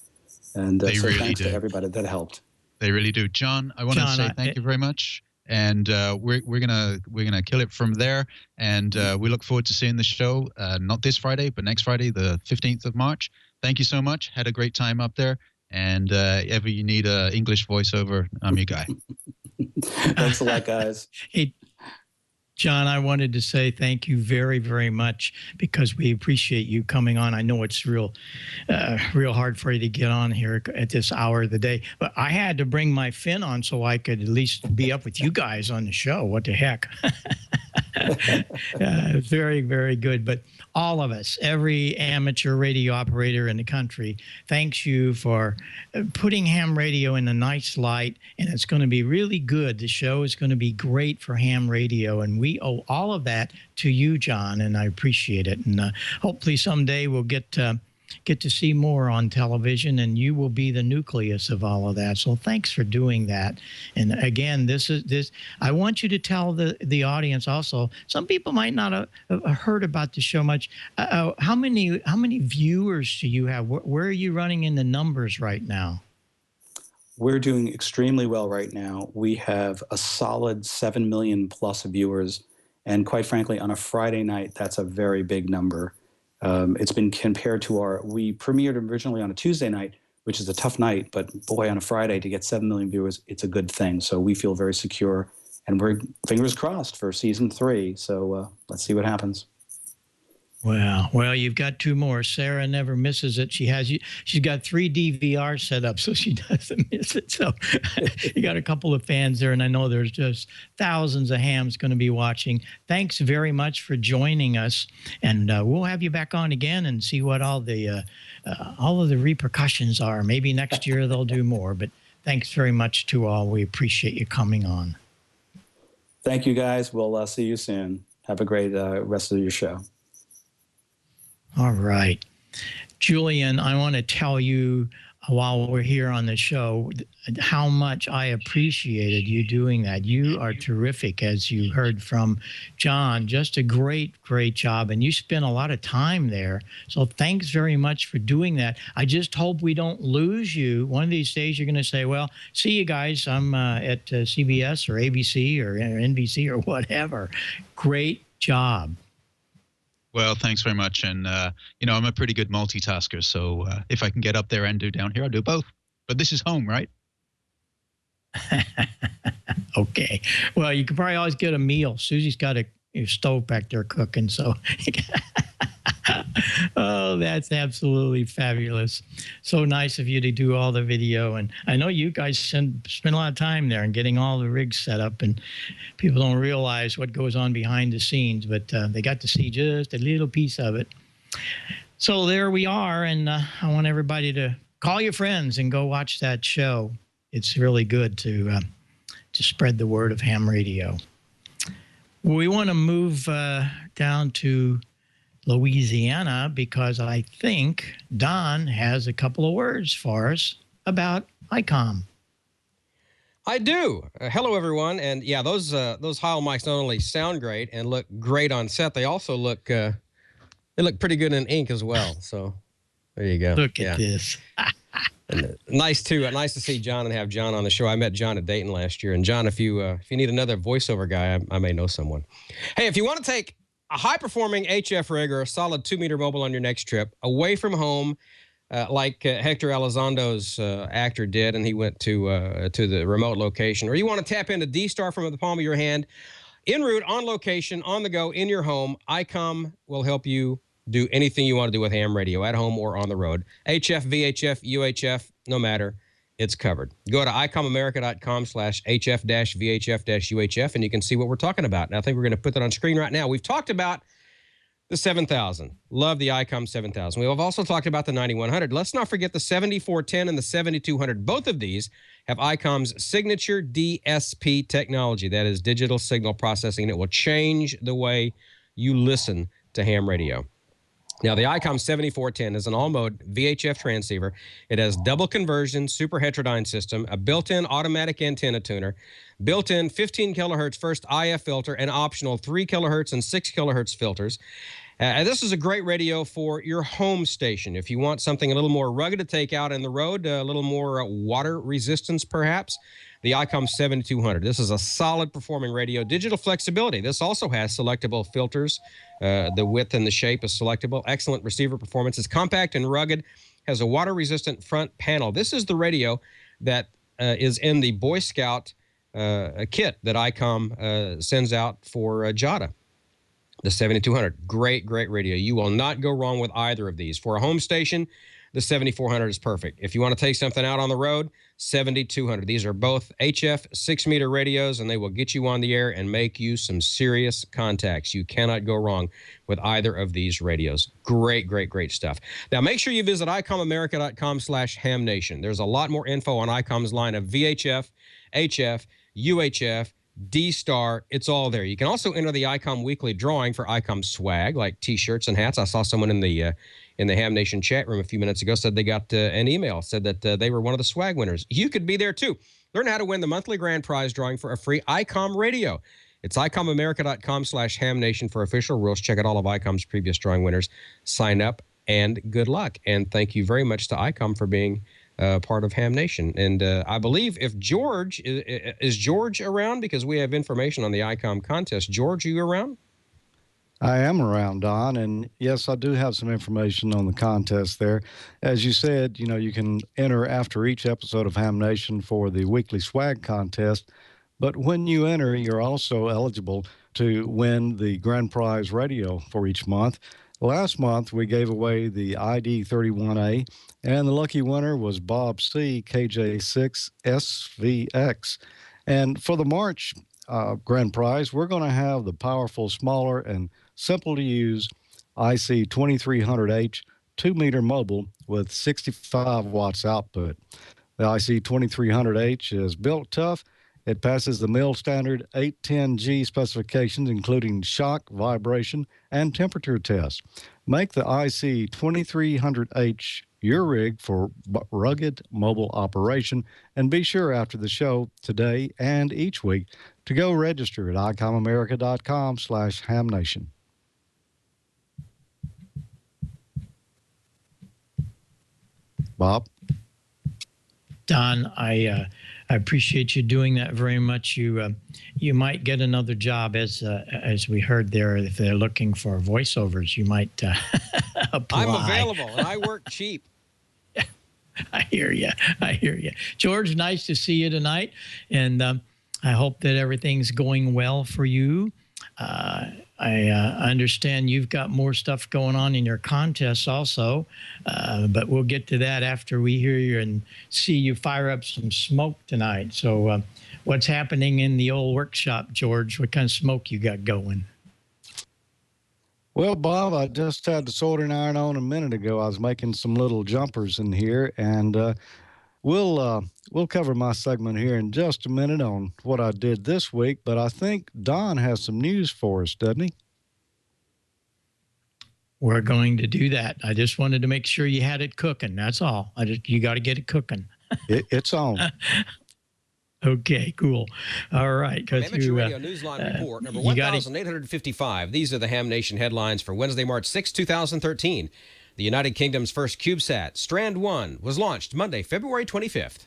And they so really thanks do. to everybody that helped. They really do. John, I want to say thank you very much. And we're gonna kill it from there. And we look forward to seeing the show, not this Friday, but next Friday, the 15th of March. Thank you so much. Had a great time up there. And ever you need an English voiceover, I'm your guy. Thanks a lot, guys. Hey, John, I wanted to say thank you very, very much, because we appreciate you coming on. I know it's real hard for you to get on here at this hour of the day, but I had to bring my fin on so I could at least be up with you guys on the show. What the heck? Very, very good. But all of us, every amateur radio operator in the country, thanks you for putting ham radio in a nice light. And it's going to be really good. The show is going to be great for ham radio. And we owe all of that to you, John. And I appreciate it. And hopefully someday we'll get to see more on television, and you will be the nucleus of all of that. So thanks for doing that. And again, I want you to tell the audience also, some people might not have heard about the show much. How many viewers do you have? Where are you running in the numbers right now? We're doing extremely well right now. We have a solid 7 million plus viewers. And quite frankly, on a Friday night, that's a very big number. It's been compared to we premiered originally on a Tuesday night, which is a tough night, but boy, on a Friday to get 7 million viewers, it's a good thing. So we feel very secure, and we're fingers crossed for season 3. So let's see what happens. Wow. Well, you've got 2 more. Sarah never misses it. She's got 3 DVRs set up, so she doesn't miss it. So you got a couple of fans there, and I know there's just thousands of hams going to be watching. Thanks very much for joining us, and we'll have you back on again and see what all of the repercussions are. Maybe next year they'll do more, but thanks very much to all. We appreciate you coming on. Thank you, guys. We'll see you soon. Have a great rest of your show. All right. Julian, I want to tell you while we're here on the show how much I appreciated you doing that. You are terrific, as you heard from John. Just a great, great job. And you spent a lot of time there. So thanks very much for doing that. I just hope we don't lose you. One of these days you're going to say, well, see you guys. I'm at CBS or ABC or NBC or whatever. Great job. Well, thanks very much. And, I'm a pretty good multitasker. So if I can get up there and do down here, I'll do both. But this is home, right? Okay. Well, you can probably always get a meal. Susie's got a stove back there cooking. So, oh, that's absolutely fabulous. So nice of you to do all the video. And I know you guys spend a lot of time there and getting all the rigs set up. And people don't realize what goes on behind the scenes, but they got to see just a little piece of it. So there we are. And I want everybody to call your friends and go watch that show. It's really good to spread the word of ham radio. We want to move down to Louisiana because I think Don has a couple of words for us about ICOM. I do. Hello, everyone. And yeah, those Heil mics not only sound great and look great on set, they also look pretty good in ink as well. So there you go. Look at this. And nice to see John and have John on the show. I met John at Dayton last year. And John, if you need another voiceover guy, I may know someone. Hey, if you want to take a high-performing HF rig or a solid 2-meter mobile on your next trip, away from home, like Hector Elizondo's actor did, and he went to the remote location, or you want to tap into D-Star from the palm of your hand, en route, on location, on the go, in your home, ICOM will help you do anything you want to do with ham radio, at home or on the road. HF, VHF, UHF, no matter. It's covered. Go to icomamerica.com/HF-VHF-UHF, and you can see what we're talking about. And I think we're going to put that on screen right now. We've talked about the 7000. Love the ICOM 7000. We have also talked about the 9100. Let's not forget the 7410 and the 7200. Both of these have ICOM's signature DSP technology. That is digital signal processing. It will change the way you listen to ham radio. Now, the ICOM 7410 is an all-mode VHF transceiver. It has double conversion, super heterodyne system, a built-in automatic antenna tuner, built-in 15 kilohertz first IF filter, and optional 3 kilohertz and 6 kilohertz filters. And this is a great radio for your home station. If you want something a little more rugged to take out in the road, a little more water resistance perhaps, the ICOM 7200. This is a solid performing radio. Digital flexibility. This also has selectable filters. The width and the shape is selectable. Excellent receiver performance. It's compact and rugged. Has a water-resistant front panel. This is the radio that is in the Boy Scout kit that ICOM sends out for JADA. The 7200. Great, great radio. You will not go wrong with either of these. For a home station, the 7400 is perfect. If you want to take something out on the road, 7200. These are both HF 6-meter radios, and they will get you on the air and make you some serious contacts. You cannot go wrong with either of these radios. Great, great, great stuff. Now, make sure you visit icomamerica.com/hamnation. There's a lot more info on ICOM's line of VHF, HF, UHF, D-Star. It's all there. You can also enter the ICOM weekly drawing for ICOM swag, like T-shirts and hats. I saw someone in the Ham Nation chat room a few minutes ago said they got an email, said that they were one of the swag winners. You could be there, too. Learn how to win the monthly grand prize drawing for a free ICOM radio. It's icomamerica.com/hamnation for official rules. Check out all of ICOM's previous drawing winners. Sign up, and good luck. And thank you very much to ICOM for being part of Ham Nation. And I believe if George, is George around? Because we have information on the ICOM contest. George, are you around? I am around, Don, and yes, I do have some information on the contest there. As you said, you can enter after each episode of Ham Nation for the weekly swag contest, but when you enter, you're also eligible to win the grand prize radio for each month. Last month, we gave away the ID31A, and the lucky winner was Bob C. KJ6SVX. And for the March grand prize, we're going to have the powerful, smaller, and simple-to-use IC2300H 2-meter mobile with 65 watts output. The IC2300H is built tough. It passes the mill standard 810G specifications, including shock, vibration, and temperature tests. Make the IC2300H your rig for rugged mobile operation, and be sure after the show today and each week to go register at icomamerica.com/hamnation. Bob? Don, I appreciate you doing that very much. You might get another job, as we heard there. If they're looking for voiceovers, you might apply. I'm available, and I work cheap. I hear you. George, nice to see you tonight, and I hope that everything's going well for you. I understand you've got more stuff going on in your contests also, but we'll get to that after we hear you and see you fire up some smoke tonight. So what's happening in the old workshop, George? What kind of smoke you got going? Well, Bob, I just had the soldering iron on a minute ago. I was making some little jumpers in here, and we'll cover my segment here in just a minute on what I did this week, but I think Don has some news for us, doesn't he? We're going to do that. I just wanted to make sure you had it cooking. That's all. You got to get it cooking. It's on. Okay, cool. All right. Amateur Radio Newsline Report, number 1,855. These are the Ham Nation headlines for Wednesday, March 6, 2013. The United Kingdom's first CubeSat, Strand 1, was launched Monday, February 25th.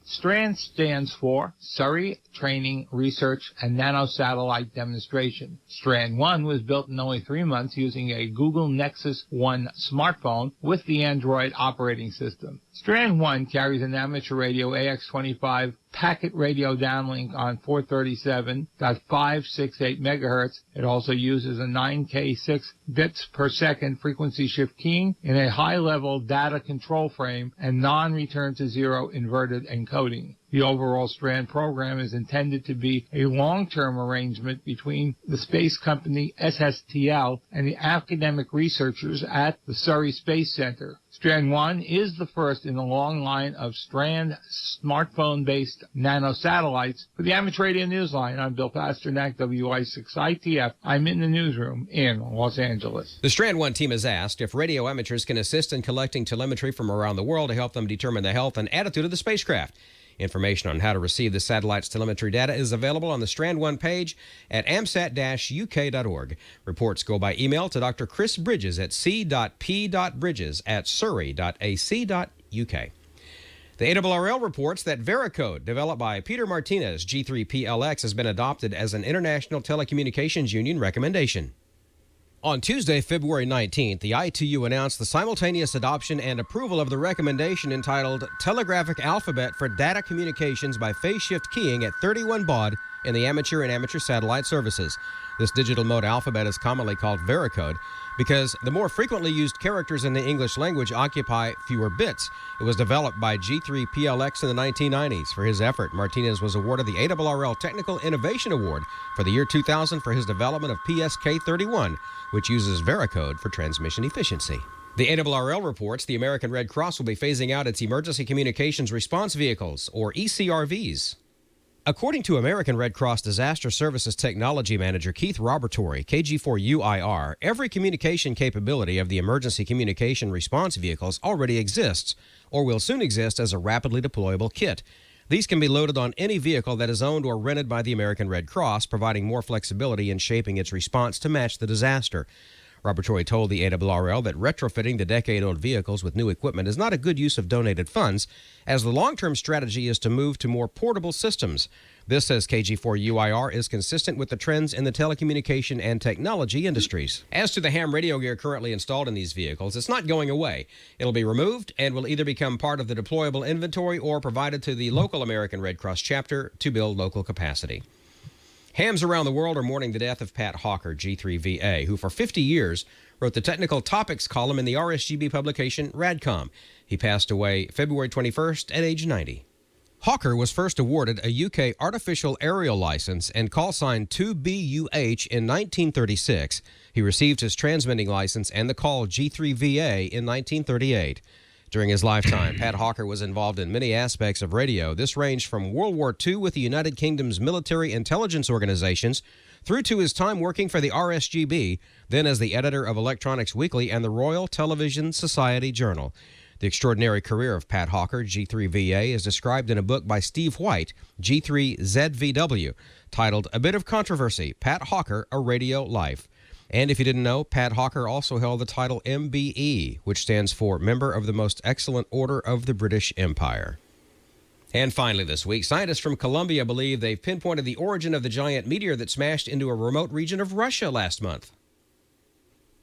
STRAND stands for Surrey Training, Research, and Nanosatellite Demonstration. Strand 1 was built in only 3 months using a Google Nexus 1 smartphone with the Android operating system. Strand 1 carries an amateur radio AX25 packet radio downlink on 437.568 megahertz. It also uses a 9K6 bits per second frequency shift keying in a high-level data control frame and non-return to zero inverted encoding. The overall STRAND program is intended to be a long-term arrangement between the space company SSTL and the academic researchers at the Surrey Space Center. Strand 1 is the first in a long line of STRAND smartphone-based nanosatellites. For the Amateur Radio Newsline, I'm Bill Pasternak, WI6ITF. I'm in the newsroom in Los Angeles. The Strand 1 team has asked if radio amateurs can assist in collecting telemetry from around the world to help them determine the health and attitude of the spacecraft. Information on how to receive the satellite's telemetry data is available on the Strand 1 page at amsat-uk.org. Reports go by email to Dr. Chris Bridges at c.p.bridges@surrey.ac.uk. The ARRL reports that Veracode, developed by Peter Martinez, G3PLX, has been adopted as an International Telecommunications Union recommendation. On Tuesday, February 19th, the ITU announced the simultaneous adoption and approval of the recommendation entitled Telegraphic Alphabet for Data Communications by Phase Shift Keying at 31 baud in the amateur and amateur satellite services. This digital mode alphabet is commonly called varicode because the more frequently used characters in the English language occupy fewer bits. It was developed by G3PLX in the 1990s. For his effort, Martinez was awarded the ARRL Technical Innovation Award for the year 2000 for his development of PSK31, which uses varicode for transmission efficiency. The ARRL reports the American Red Cross will be phasing out its Emergency Communications Response Vehicles, or ECRVs. According to American Red Cross Disaster Services Technology Manager Keith Robertory, KG4UIR, every communication capability of the Emergency Communication Response Vehicles already exists or will soon exist as a rapidly deployable kit. These can be loaded on any vehicle that is owned or rented by the American Red Cross, providing more flexibility in shaping its response to match the disaster. Robertory told the ARRL that retrofitting the decade-old vehicles with new equipment is not a good use of donated funds, as the long-term strategy is to move to more portable systems. This, says KG4UIR, is consistent with the trends in the telecommunication and technology industries. As to the ham radio gear currently installed in these vehicles, it's not going away. It'll be removed and will either become part of the deployable inventory or provided to the local American Red Cross chapter to build local capacity. Hams around the world are mourning the death of Pat Hawker, G3VA, who for 50 years wrote the technical topics column in the RSGB publication Radcom. He passed away February 21st at age 90. Hawker was first awarded a UK artificial aerial license and call sign 2BUH in 1936. He received his transmitting license and the call G3VA in 1938. During his lifetime, Pat Hawker was involved in many aspects of radio. This ranged from World War II with the United Kingdom's military intelligence organizations through to his time working for the RSGB, then as the editor of Electronics Weekly and the Royal Television Society Journal. The extraordinary career of Pat Hawker, G3VA, is described in a book by Steve White, G3ZVW, titled A Bit of Controversy, Pat Hawker, A Radio Life. And if you didn't know, Pat Hawker also held the title MBE, which stands for Member of the Most Excellent Order of the British Empire. And finally this week, scientists from Columbia believe they've pinpointed the origin of the giant meteor that smashed into a remote region of Russia last month.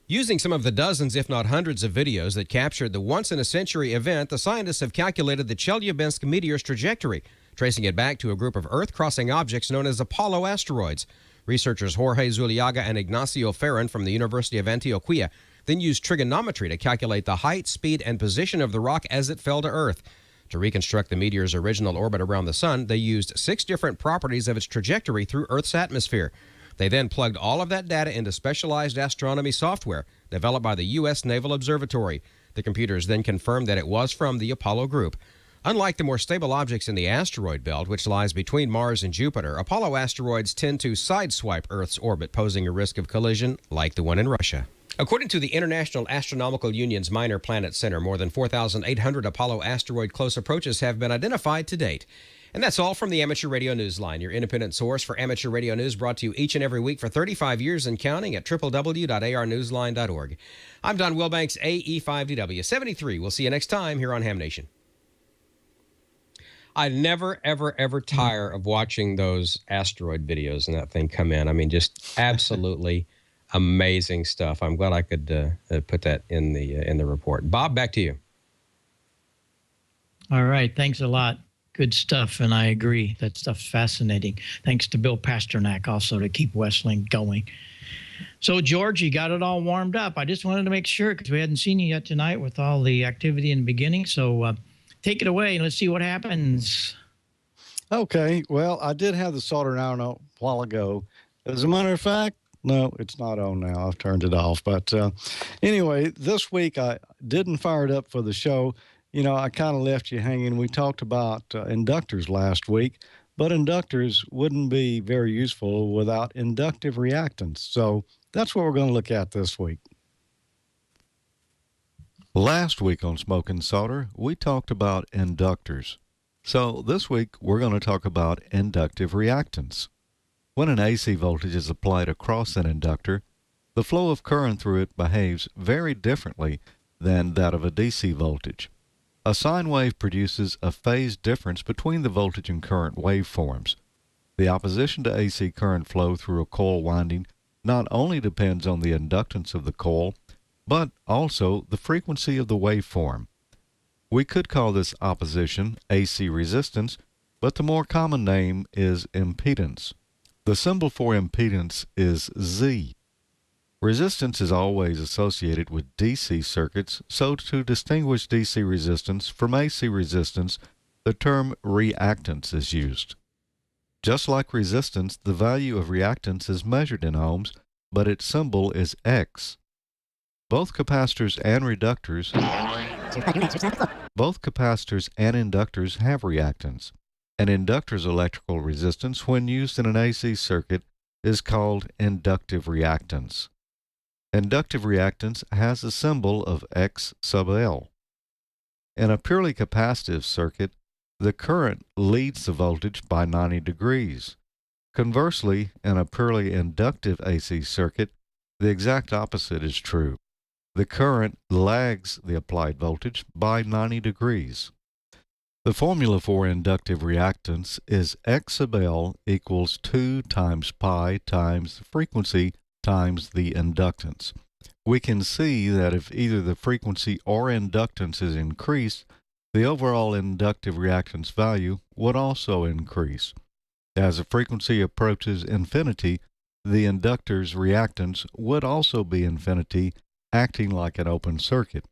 Using some of the dozens, if not hundreds, of videos that captured the once-in-a-century event, the scientists have calculated the Chelyabinsk meteor's trajectory, tracing it back to a group of Earth-crossing objects known as Apollo asteroids. Researchers Jorge Zuliaga and Ignacio Ferran from the University of Antioquia then used trigonometry to calculate the height, speed, and position of the rock as it fell to Earth. To reconstruct the meteor's original orbit around the sun, they used 6 different properties of its trajectory through Earth's atmosphere. They then plugged all of that data into specialized astronomy software developed by the U.S. Naval Observatory. The computers then confirmed that it was from the Apollo group. Unlike the more stable objects in the asteroid belt, which lies between Mars and Jupiter, Apollo asteroids tend to sideswipe Earth's orbit, posing a risk of collision like the one in Russia. According to the International Astronomical Union's Minor Planet Center, more than 4,800 Apollo asteroid close approaches have been identified to date. And that's all from the Amateur Radio Newsline, your independent source for amateur radio news, brought to you each and every week for 35 years and counting at www.arnewsline.org. I'm Don Wilbanks, AE5DW 73. We'll see you next time here on Ham Nation. I never, ever, ever tire of watching those asteroid videos and that thing come in. I mean, just absolutely amazing stuff. I'm glad I could put that in the report. Bob, back to you. All right. Thanks a lot. Good stuff, and I agree. That stuff's fascinating. Thanks to Bill Pasternak also to keep Westlink going. So, George, you got it all warmed up. I just wanted to make sure because we hadn't seen you yet tonight with all the activity in the beginning. So take it away and let's see what happens. Okay. Well, I did have the soldering iron on a while ago. As a matter of fact, no, it's not on now. I've turned it off. But anyway, this week I didn't fire it up for the show. You know, I kind of left you hanging. We talked about inductors last week, but inductors wouldn't be very useful without inductive reactance. So that's what we're going to look at this week. Last week on Smoke and Solder, we talked about inductors. So this week, we're going to talk about inductive reactance. When an AC voltage is applied across an inductor, the flow of current through it behaves very differently than that of a DC voltage. A sine wave produces a phase difference between the voltage and current waveforms. The opposition to AC current flow through a coil winding not only depends on the inductance of the coil, but also the frequency of the waveform. We could call this opposition AC resistance, but the more common name is impedance. The symbol for impedance is Z. Resistance is always associated with DC circuits, so to distinguish DC resistance from AC resistance, the term reactance is used. Just like resistance, the value of reactance is measured in ohms, but its symbol is X. Both capacitors and inductors have reactance. An inductor's electrical resistance, when used in an AC circuit, is called inductive reactance. Inductive reactance has a symbol of X sub L. In a purely capacitive circuit, the current leads the voltage by 90 degrees. Conversely, in a purely inductive AC circuit, the exact opposite is true. The current lags the applied voltage by 90 degrees. The formula for inductive reactance is X sub L equals 2 times pi times the frequency times the inductance. We can see that if either the frequency or inductance is increased, the overall inductive reactance value would also increase. As the frequency approaches infinity, the inductor's reactance would also be infinity, acting like an open circuit.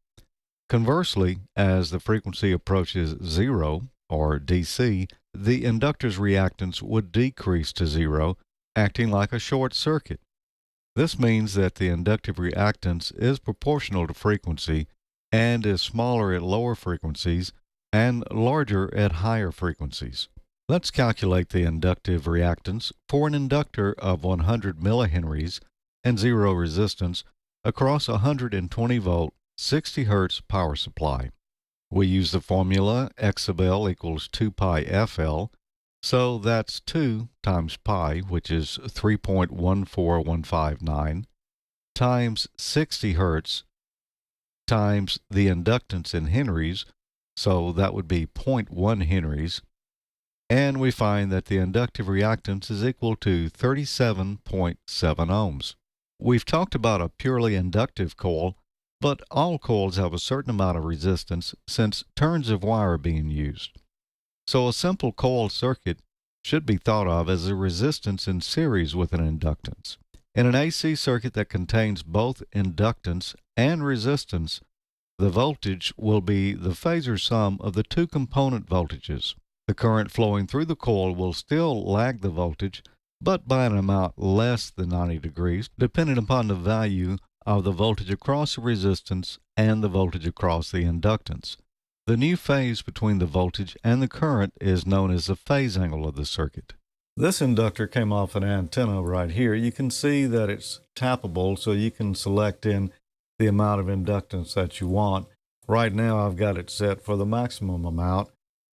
Conversely, as the frequency approaches zero, or DC, the inductor's reactance would decrease to zero, acting like a short circuit. This means that the inductive reactance is proportional to frequency and is smaller at lower frequencies and larger at higher frequencies. Let's calculate the inductive reactance for an inductor of 100 millihenries and zero resistance across a 120 volt, 60 Hertz power supply. We use the formula X sub L equals 2 pi FL, so that's 2 times pi, which is 3.14159, times 60 Hertz, times the inductance in Henries, so that would be 0.1 Henries, and we find that the inductive reactance is equal to 37.7 ohms. We've talked about a purely inductive coil, but all coils have a certain amount of resistance since turns of wire are being used. So a simple coil circuit should be thought of as a resistance in series with an inductance. In an AC circuit that contains both inductance and resistance, the voltage will be the phasor sum of the two component voltages. The current flowing through the coil will still lag the voltage, but by an amount less than 90 degrees, depending upon the value of the voltage across the resistance and the voltage across the inductance. The new phase between the voltage and the current is known as the phase angle of the circuit. This inductor came off an antenna right here. You can see that it's tappable, so you can select in the amount of inductance that you want. Right now I've got it set for the maximum amount,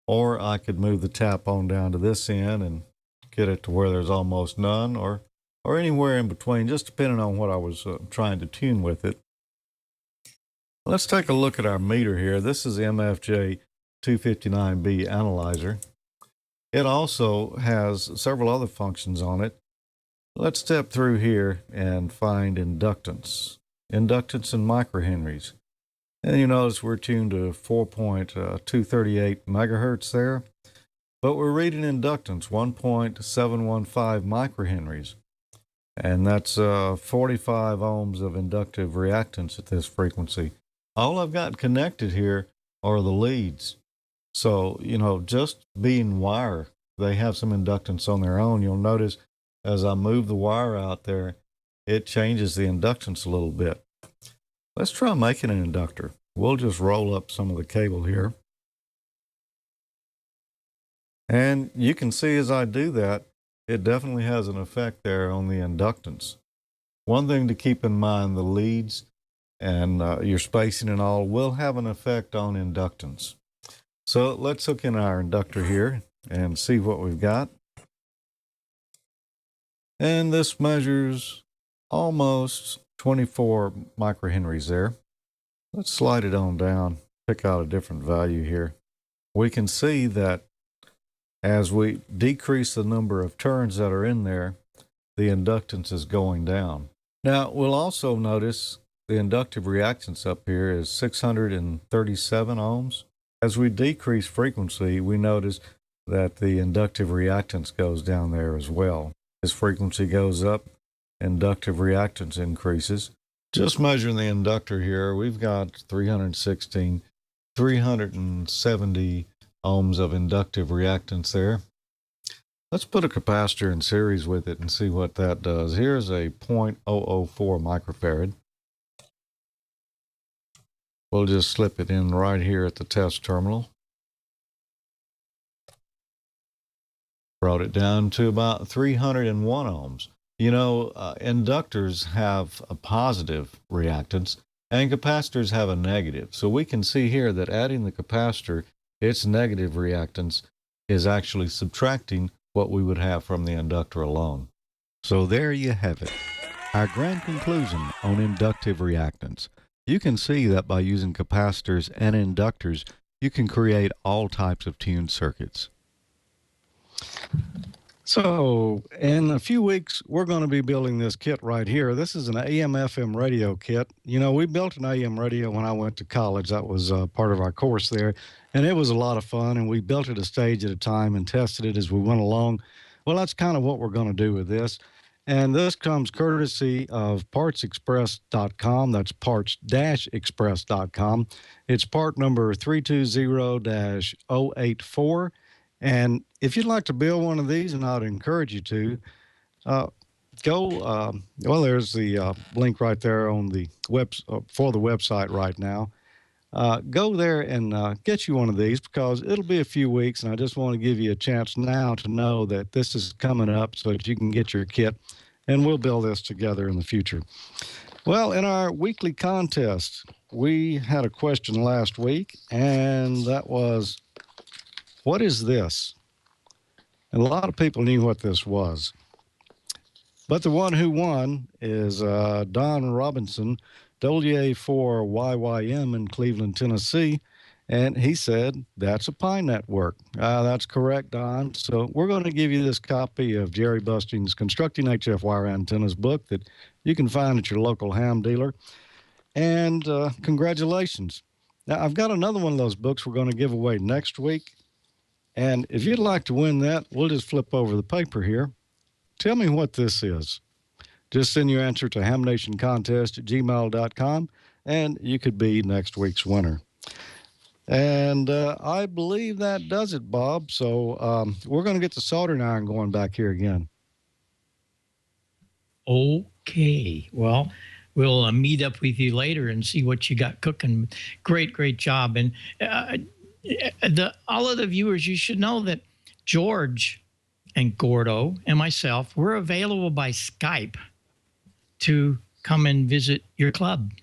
or I could move the tap on down to this end and get it to where there's almost none, or anywhere in between, just depending on what I was trying to tune with it. Let's take a look at our meter here. This is the MFJ 259B analyzer. It also has several other functions on it. Let's step through here and find inductance. Inductance in microhenries. And you notice we're tuned to 4.238 megahertz there. But we're reading inductance, 1.715 microhenries. And that's 45 ohms of inductive reactance at this frequency. All I've got connected here are the leads. So, just being wire, they have some inductance on their own. You'll notice as I move the wire out there, it changes the inductance a little bit. Let's try making an inductor. We'll just roll up some of the cable here. And you can see as I do that, it definitely has an effect there on the inductance. One thing to keep in mind, the leads and your spacing and all will have an effect on inductance. So let's hook in our inductor here and see what we've got. And this measures almost 24 microhenries there. Let's slide it on down, pick out a different value here. We can see that as we decrease the number of turns that are in there, the inductance is going down. Now, we'll also notice the inductive reactance up here is 637 ohms. As we decrease frequency, we notice that the inductive reactance goes down there as well. As frequency goes up, inductive reactance increases. Just measuring the inductor here, we've got 370 ohms of inductive reactance there. Let's put a capacitor in series with it and see what that does. Here's a 0.004 microfarad. We'll just slip it in right here at the test terminal. Brought it down to about 301 ohms. You know, inductors have a positive reactance and capacitors have a negative. So we can see here that adding the capacitor, its negative reactance is actually subtracting what we would have from the inductor alone. So there you have it, our grand conclusion on inductive reactance. You can see that by using capacitors and inductors, you can create all types of tuned circuits. So in a few weeks, we're going to be building this kit right here. This is an AM/FM radio kit. You know, we built an AM radio when I went to college. That was part of our course there. And it was a lot of fun. And we built it a stage at a time and tested it as we went along. Well, that's kind of what we're going to do with this. And this comes courtesy of partsexpress.com. That's parts-express.com. It's part number 320-084. And if you'd like to build one of these, and I'd encourage you to, well, there's the link right there on the for the website right now. Go there and get you one of these, because it'll be a few weeks, and I just want to give you a chance now to know that this is coming up so that you can get your kit, and we'll build this together in the future. Well, in our weekly contest, we had a question last week, and that was, what is this? And a lot of people knew what this was. But the one who won is Don Robinson, WA4YYM in Cleveland, Tennessee. And he said, that's a Pi network. That's correct, Don. So we're going to give you this copy of Jerry Busting's Constructing HF Wire Antennas book that you can find at your local ham dealer. And congratulations. Now, I've got another one of those books we're going to give away next week. And if you'd like to win that, we'll just flip over the paper here. Tell me what this is. Just send your answer to hamnationcontest@gmail.com, and you could be next week's winner. And I believe that does it, Bob. So we're going to get the soldering iron going back here again. Okay. Well, we'll meet up with you later and see what you got cooking. Great job. And all of the viewers, you should know that George and Gordo and myself, we're available by Skype to come and visit your club.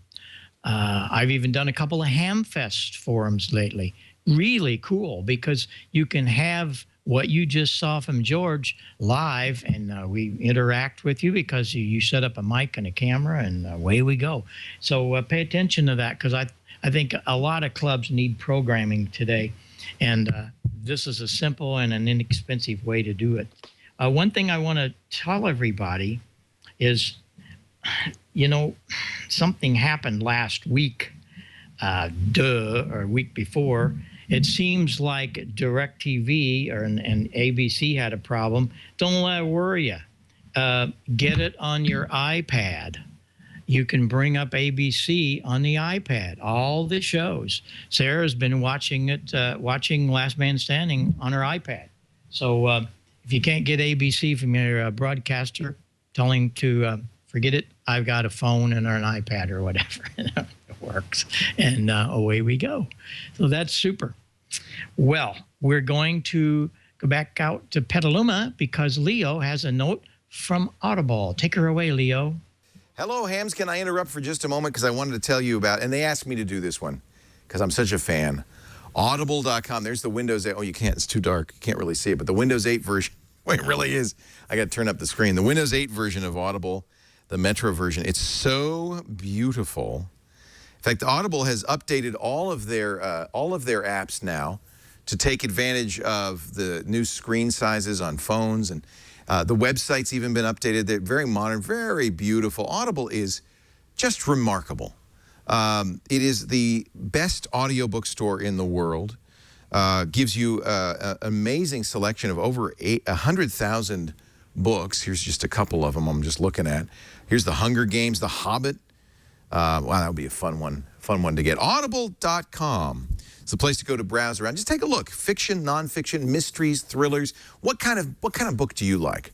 I've even done a couple of Hamfest forums lately. Really cool, because you can have what you just saw from George live, and we interact with you because you set up a mic and a camera, and away we go. So pay attention to that, because I think a lot of clubs need programming today, and this is a simple and an inexpensive way to do it. One thing I want to tell everybody is, you know, something happened last week, or week before. It seems like DirecTV and ABC had a problem. Don't let it worry you. Get it on your iPad. You can bring up ABC on the iPad, all the shows. Sarah's been watching it, watching Last Man Standing on her iPad. So if you can't get ABC from your broadcaster, tell him to forget it. I've got a phone and or an iPad or whatever. It works. And away we go. So that's super. Well, we're going to go back out to Petaluma because Leo has a note from Audible. Take her away, Leo. Hello, Hams. Can I interrupt for just a moment? Because I wanted to tell you about, and they asked me to do this one because I'm such a fan. Audible.com. There's the Windows 8. Oh, you can't. It's too dark. You can't really see it. But the Windows 8 version, well, it really is. I got to turn up the screen. The Windows 8 version of Audible, the Metro version, it's so beautiful. In fact, Audible has updated all of their apps now to take advantage of the new screen sizes on phones, and the website's even been updated. They're very modern, very beautiful. Audible is just remarkable. It is the best audiobook store in the world. Gives you an amazing selection of over 100,000 books. Here's just a couple of them I'm just looking at. Here's The Hunger Games, The Hobbit. Wow, that would be a fun one to get. Audible.com. It's a place to go to browse around. Just take a look. Fiction, nonfiction, mysteries, thrillers. What kind of book do you like?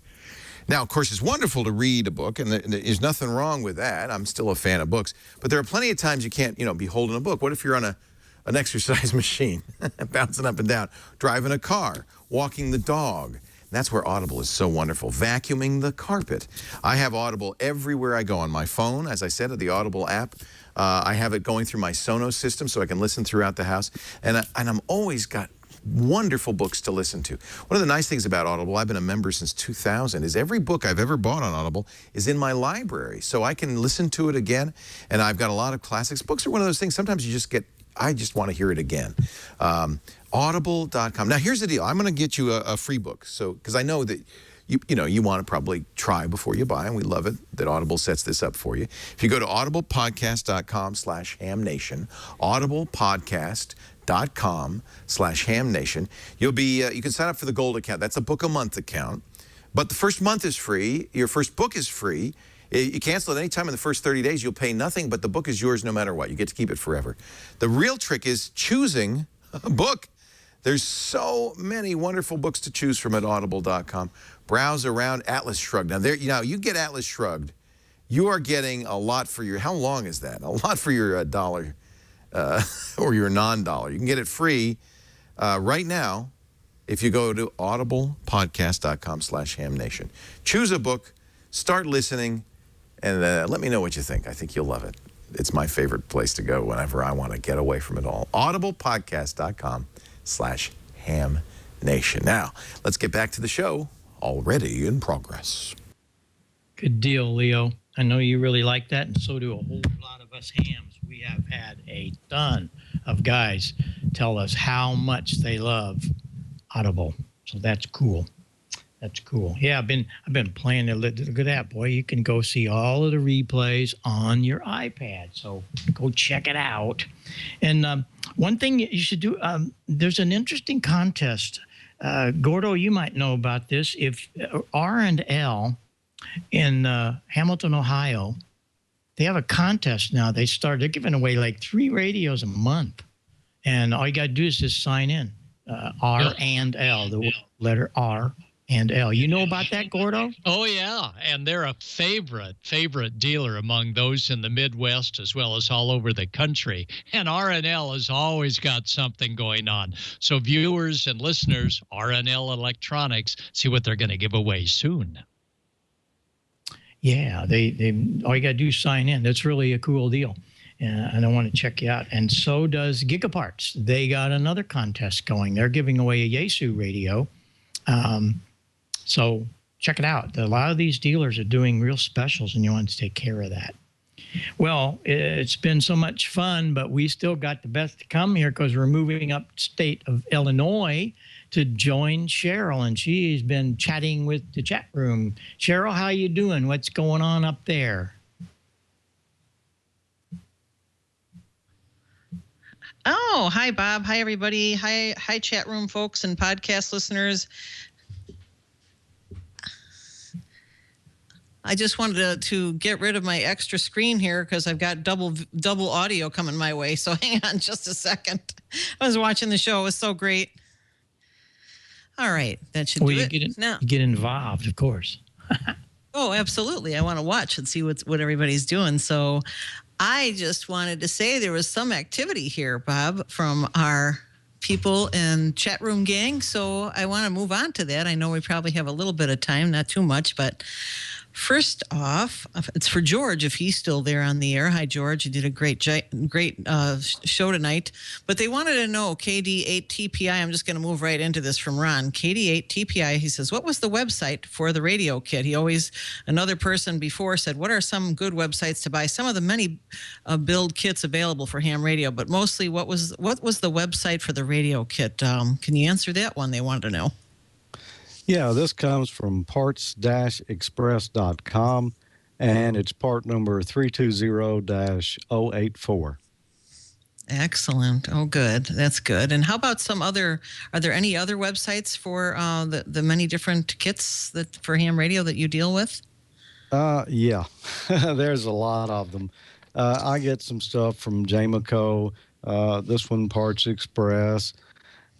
Now, of course, it's wonderful to read a book, and there's nothing wrong with that. I'm still a fan of books. But there are plenty of times you can't, be holding a book. What if you're on an exercise machine, bouncing up and down, driving a car, walking the dog? And that's where Audible is so wonderful. Vacuuming the carpet. I have Audible everywhere I go on my phone, as I said, the Audible app. I have it going through my Sonos system so I can listen throughout the house. And I'm always got wonderful books to listen to. One of the nice things about Audible, I've been a member since 2000, is every book I've ever bought on Audible is in my library. So I can listen to it again, and I've got a lot of classics. Books are one of those things, sometimes I just want to hear it again. Audible.com. Now, here's the deal. I'm going to get you a free book, because I know that you want to probably try before you buy, and we love it that Audible sets this up for you. If you go to audiblepodcast.com/hamnation, audiblepodcast.com/hamnation, you can sign up for the gold account. That's a book a month account, but the first month is free. Your first book is free. You cancel it any time in the first 30 days, you'll pay nothing, but the book is yours no matter what. You get to keep it forever. The real trick is choosing a book. There's so many wonderful books to choose from at audible.com. Browse around. Atlas Shrugged. Now, you get Atlas Shrugged. You are getting a lot for your, how long is that? A lot for your dollar or your non-dollar. You can get it free right now if you go to audiblepodcast.com/hamnation. Choose a book, start listening, and let me know what you think. I think you'll love it. It's my favorite place to go whenever I want to get away from it all. audiblepodcast.com/hamnation. Now, let's get back to the show, already in progress. Good deal, Leo. I know you really like that, and so do a whole lot of us hams. We have had a ton of guys tell us how much they love Audible. So that's cool. That's cool. Yeah, I've been playing it. Look at that, boy. You can go see all of the replays on your iPad. So go check it out. And one thing you should do, there's an interesting contest. Gordo, you might know about this. If R&L in Hamilton, Ohio, they have a contest now. They're giving away like 3 radios a month. And all you got to do is just sign in. R and L, the letter R and L. You know about that, Gordo? Oh, yeah. And they're a favorite dealer among those in the Midwest as well as all over the country. And R&L has always got something going on. So viewers and listeners, R&L Electronics, see what they're going to give away soon. Yeah, they all you got to do is sign in. That's really a cool deal. And I want to check you out. And so does Gigaparts. They got another contest going. They're giving away a Yaesu radio. So check it out. A lot of these dealers are doing real specials, and you want to take care of that. Well, it's been so much fun, but we still got the best to come here because we're moving upstate of Illinois to join Cheryl, and she's been chatting with the chat room. Cheryl, how you doing? What's going on up there? Oh, hi, Bob. Hi, everybody. Hi, chat room folks and podcast listeners. I just wanted to get rid of my extra screen here because I've got double audio coming my way. So hang on just a second. I was watching the show. It was so great. All right. That should do it. Now, you get involved, of course. Oh, absolutely. I want to watch and see what everybody's doing. So I just wanted to say there was some activity here, Bob, from our people in chat room gang. So I want to move on to that. I know we probably have a little bit of time, not too much, but first off, it's for George, if he's still there on the air. Hi, George. You did a great show tonight. But they wanted to know, KD8TPI, I'm just going to move right into this from Ron. KD8TPI, he says, what was the website for the radio kit? Another person before said, what are some good websites to buy some of the many build kits available for ham radio? But mostly, what was the website for the radio kit? Can you answer that one? They wanted to know. Yeah, this comes from parts-express.com, and it's part number 320-084. Excellent. Oh, good. That's good. And how about are there any other websites for the many different kits for ham radio that you deal with? Yeah, there's a lot of them. I get some stuff from Jamico, this one, Parts Express.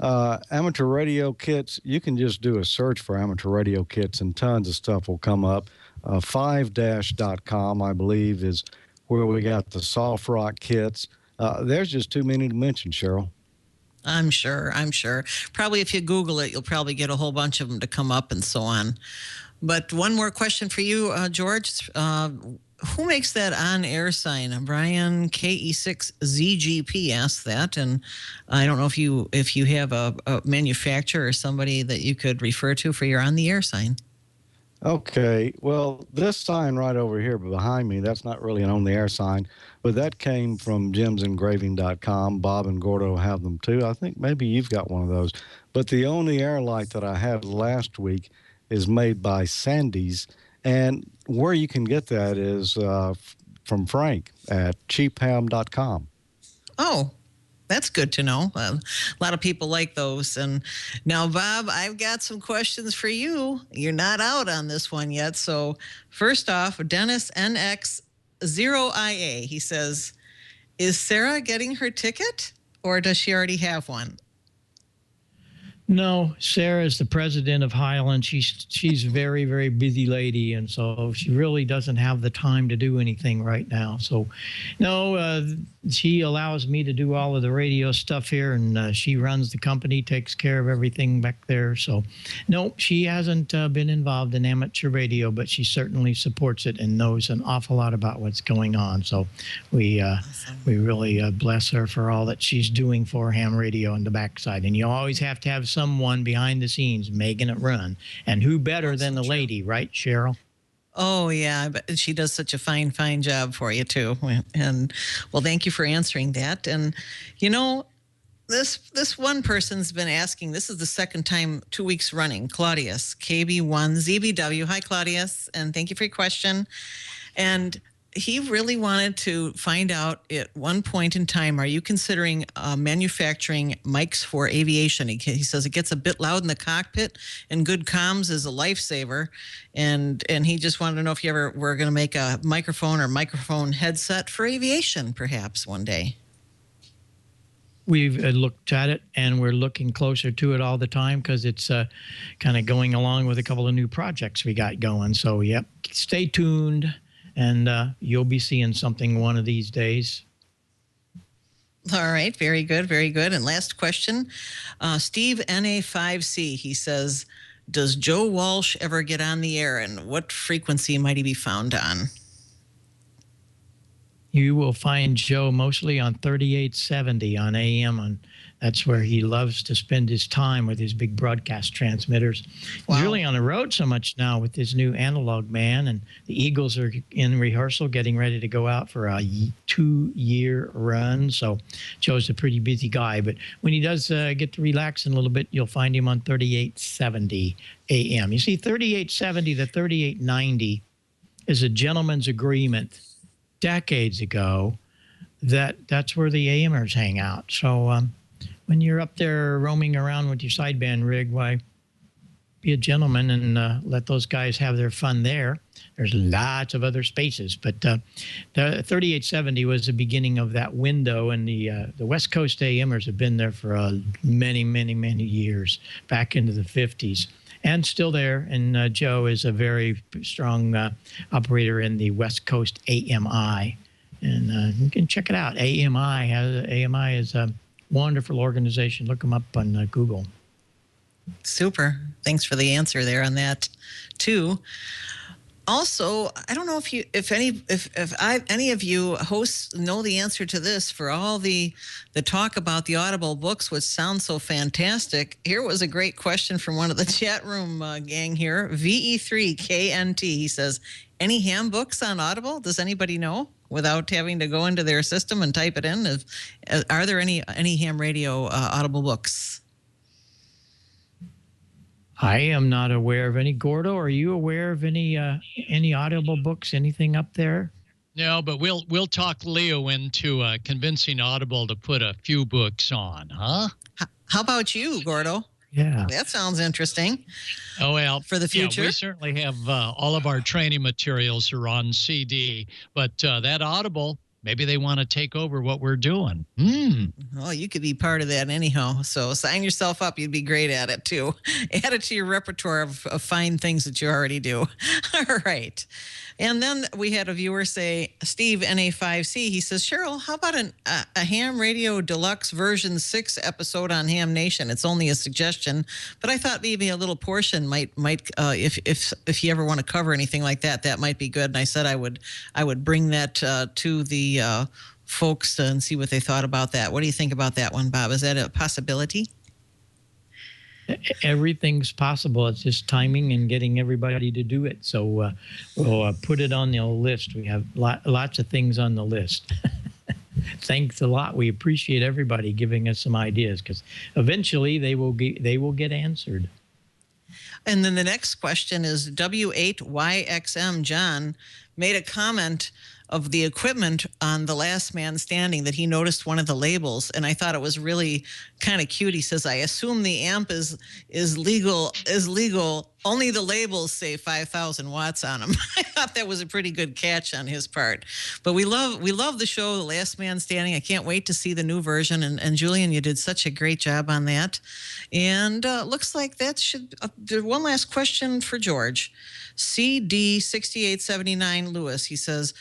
Amateur radio kits, you can just do a search for amateur radio kits and tons of stuff will come up. 5-.com, I believe, is where we got the soft rock kits. There's just too many to mention, Cheryl. I'm sure. Probably if you Google it, you'll probably get a whole bunch of them to come up and so on. But one more question for you, George. Who makes that on-air sign? Brian KE6ZGP asked that, and I don't know if you have a manufacturer or somebody that you could refer to for your on-the-air sign. Okay, well, this sign right over here behind me, that's not really an on-the-air sign, but that came from jimsengraving.com. Bob and Gordo have them too. I think maybe you've got one of those. But the on-the-air light that I had last week is made by Sandy's, and where you can get that is from Frank at cheapham.com. Oh, that's good to know. A lot of people like those. And now, Bob, I've got some questions for you. You're not out on this one yet. So first off, Dennis NX0IA, he says, is Sarah getting her ticket or does she already have one? No, Sarah is the president of Highland. She's a very, very busy lady, and so she really doesn't have the time to do anything right now. So, no, she allows me to do all of the radio stuff here, and she runs the company, takes care of everything back there. So, no, she hasn't been involved in amateur radio, but she certainly supports it and knows an awful lot about what's going on. So, we really bless her for all that she's doing for ham radio on the backside. And you always have to have someone behind the scenes making it run. And who better than the lady, right, Cheryl? Oh, yeah. But she does such a fine job for you, too. And, well, thank you for answering that. And, you know, this one person's been asking, this is the second time 2 weeks running, Claudius, KB1ZBW. Hi, Claudius, and thank you for your question. And he really wanted to find out at one point in time, are you considering manufacturing mics for aviation? He says it gets a bit loud in the cockpit and good comms is a lifesaver. And he just wanted to know if you ever were going to make a microphone or microphone headset for aviation perhaps one day. We've looked at it, and we're looking closer to it all the time because it's kind of going along with a couple of new projects we got going. So, yep, stay tuned. And you'll be seeing something one of these days. All right. Very good. Very good. And last question. Steve NA5C, he says, does Joe Walsh ever get on the air, and what frequency might he be found on? You will find Joe mostly on 3870 on AM, and that's where he loves to spend his time with his big broadcast transmitters. Wow. He's really on the road so much now with his new analog man, and the Eagles are in rehearsal getting ready to go out for a 2-year run. So Joe's a pretty busy guy, but when he does get to relaxing a little bit, you'll find him on 3870 AM. You see, 3870 to 3890 is a gentleman's agreement decades ago that's where the AMers hang out. So when you're up there roaming around with your sideband rig, why, be a gentleman and let those guys have their fun there. There's lots of other spaces, but the 3870 was the beginning of that window, and the West Coast AMers have been there for many, many, many years, back into the 50s. And still there, and Joe is a very strong operator in the West Coast AMI, and you can check it out. AMI is a wonderful organization. Look them up on Google. Super. Thanks for the answer there on that, too. Also, I don't know if any of you hosts know the answer to this. For all the talk about the Audible books, which sounds so fantastic, here was a great question from one of the chat room gang here. VE3KNT, he says, any ham books on Audible? Does anybody know? Without having to go into their system and type it in, are there any ham radio Audible books? I am not aware of any. Gordo, are you aware of any Audible books? Anything up there? No, but we'll talk Leo into convincing Audible to put a few books on, huh? How about you, Gordo? Yeah. That sounds interesting. Oh, well, for the future. Yeah, we certainly have all of our training materials are on CD, but that Audible, maybe they want to take over what we're doing. Well, you could be part of that anyhow. So sign yourself up. You'd be great at it too. Add it to your repertoire of fine things that you already do. All right. And then we had a viewer say, Steve, NA5C, he says, Cheryl, how about a Ham Radio Deluxe version 6 episode on Ham Nation? It's only a suggestion, but I thought maybe a little portion might if you ever want to cover anything like that, that might be good. And I said I would bring that to the folks and see what they thought about that. What do you think about that one, Bob? Is that a possibility? Everything's possible. It's just timing and getting everybody to do it. So we'll put it on the list. We have lots of things on the list. Thanks a lot. We appreciate everybody giving us some ideas because eventually they will get answered. And then the next question is W8YXM John made a comment of the equipment on The Last Man Standing that he noticed one of the labels, and I thought it was really kind of cute. He says, I assume the amp is legal. Only the labels say 5,000 watts on them. I thought that was a pretty good catch on his part. But we love the show, The Last Man Standing. I can't wait to see the new version. And Julian, you did such a great job on that. And looks like that should. One last question for George. CD6879 Lewis. He says,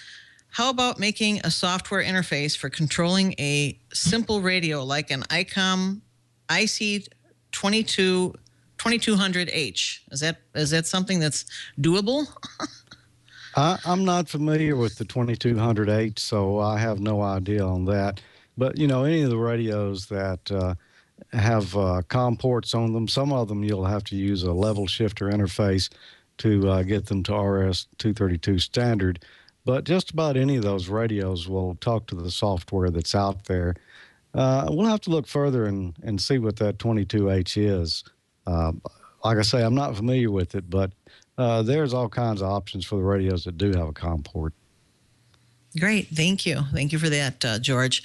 how about making a software interface for controlling a simple radio like an ICOM IC2200H? Is that something that's doable? I'm not familiar with the 2200H, so I have no idea on that. But, any of the radios that have COM ports on them, some of them you'll have to use a level shifter interface to get them to RS-232 standard. But just about any of those radios will talk to the software that's out there. We'll have to look further and see what that 22H is. Like I say, I'm not familiar with it, but there's all kinds of options for the radios that do have a COM port. Great. Thank you. Thank you for that, George.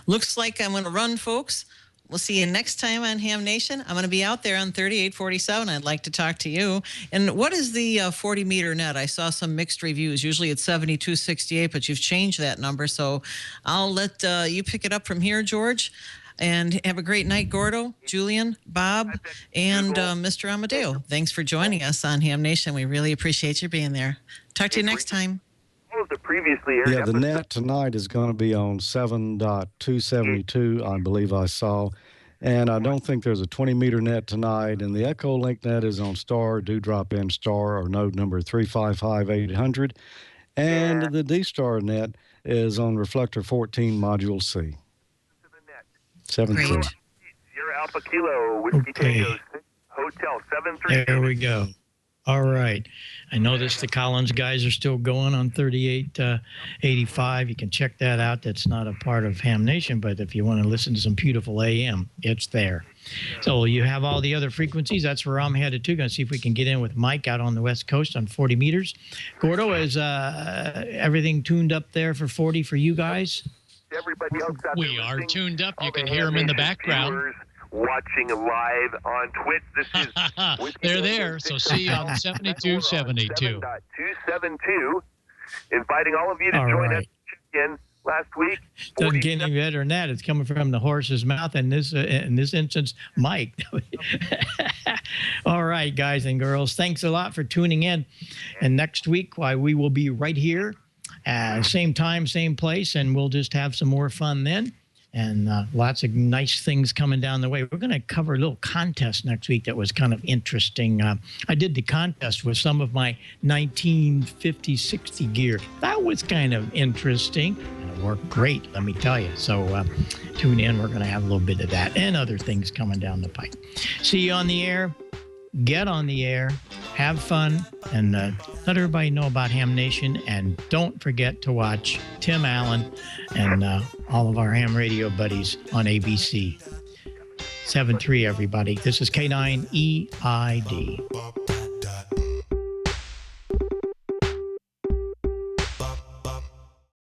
Looks like I'm going to run, folks. We'll see you next time on Ham Nation. I'm going to be out there on 3847. I'd like to talk to you. And what is the 40-meter net? I saw some mixed reviews. Usually it's 7268, but you've changed that number. So I'll let you pick it up from here, George. And have a great night, Gordo, Julian, Bob, and Mr. Amadeo. Thanks for joining us on Ham Nation. We really appreciate you being there. Talk to you next time. The previously aired the net tonight is going to be on 7.272, I believe I saw. And I don't think there's a 20-meter net tonight. And the Echo Link net is on Star, Dewdrop in Star, or node number 355800. And the D-Star net is on Reflector 14, Module C. 7-3. Sierra Alpha Kilo, Whiskey Tango, Hotel 73. There we go. All right. I noticed the Collins guys are still going on 3885. You can check that out. That's not a part of Ham Nation, but if you want to listen to some beautiful AM, it's there. So you have all the other frequencies. That's where I'm headed to. Going to see if we can get in with Mike out on the West Coast on 40 meters. Gordo, is everything tuned up there for 40 for you guys? Everybody else out we are tuned up. You can hear them in the background. Watching live on Twitch. This is they're there. So see you on 7272. 7.272. Inviting all of you to join us again last week. Doesn't get any better than that. It's coming from the horse's mouth. In this instance, Mike. All right, guys and girls. Thanks a lot for tuning in. And next week, we will be right here, same time, same place, and we'll just have some more fun then. And lots of nice things coming down the way. We're going to cover a little contest next week that was kind of interesting. I did the contest with some of my 1950-60 gear. That was kind of interesting. And it worked great, let me tell you. So tune in. We're going to have a little bit of that and other things coming down the pipe. See you on the air. Get on the air. Have fun. And let everybody know about Ham Nation. And don't forget to watch Tim Allen and all of our ham radio buddies on ABC. 7-3, everybody. This is K9EID.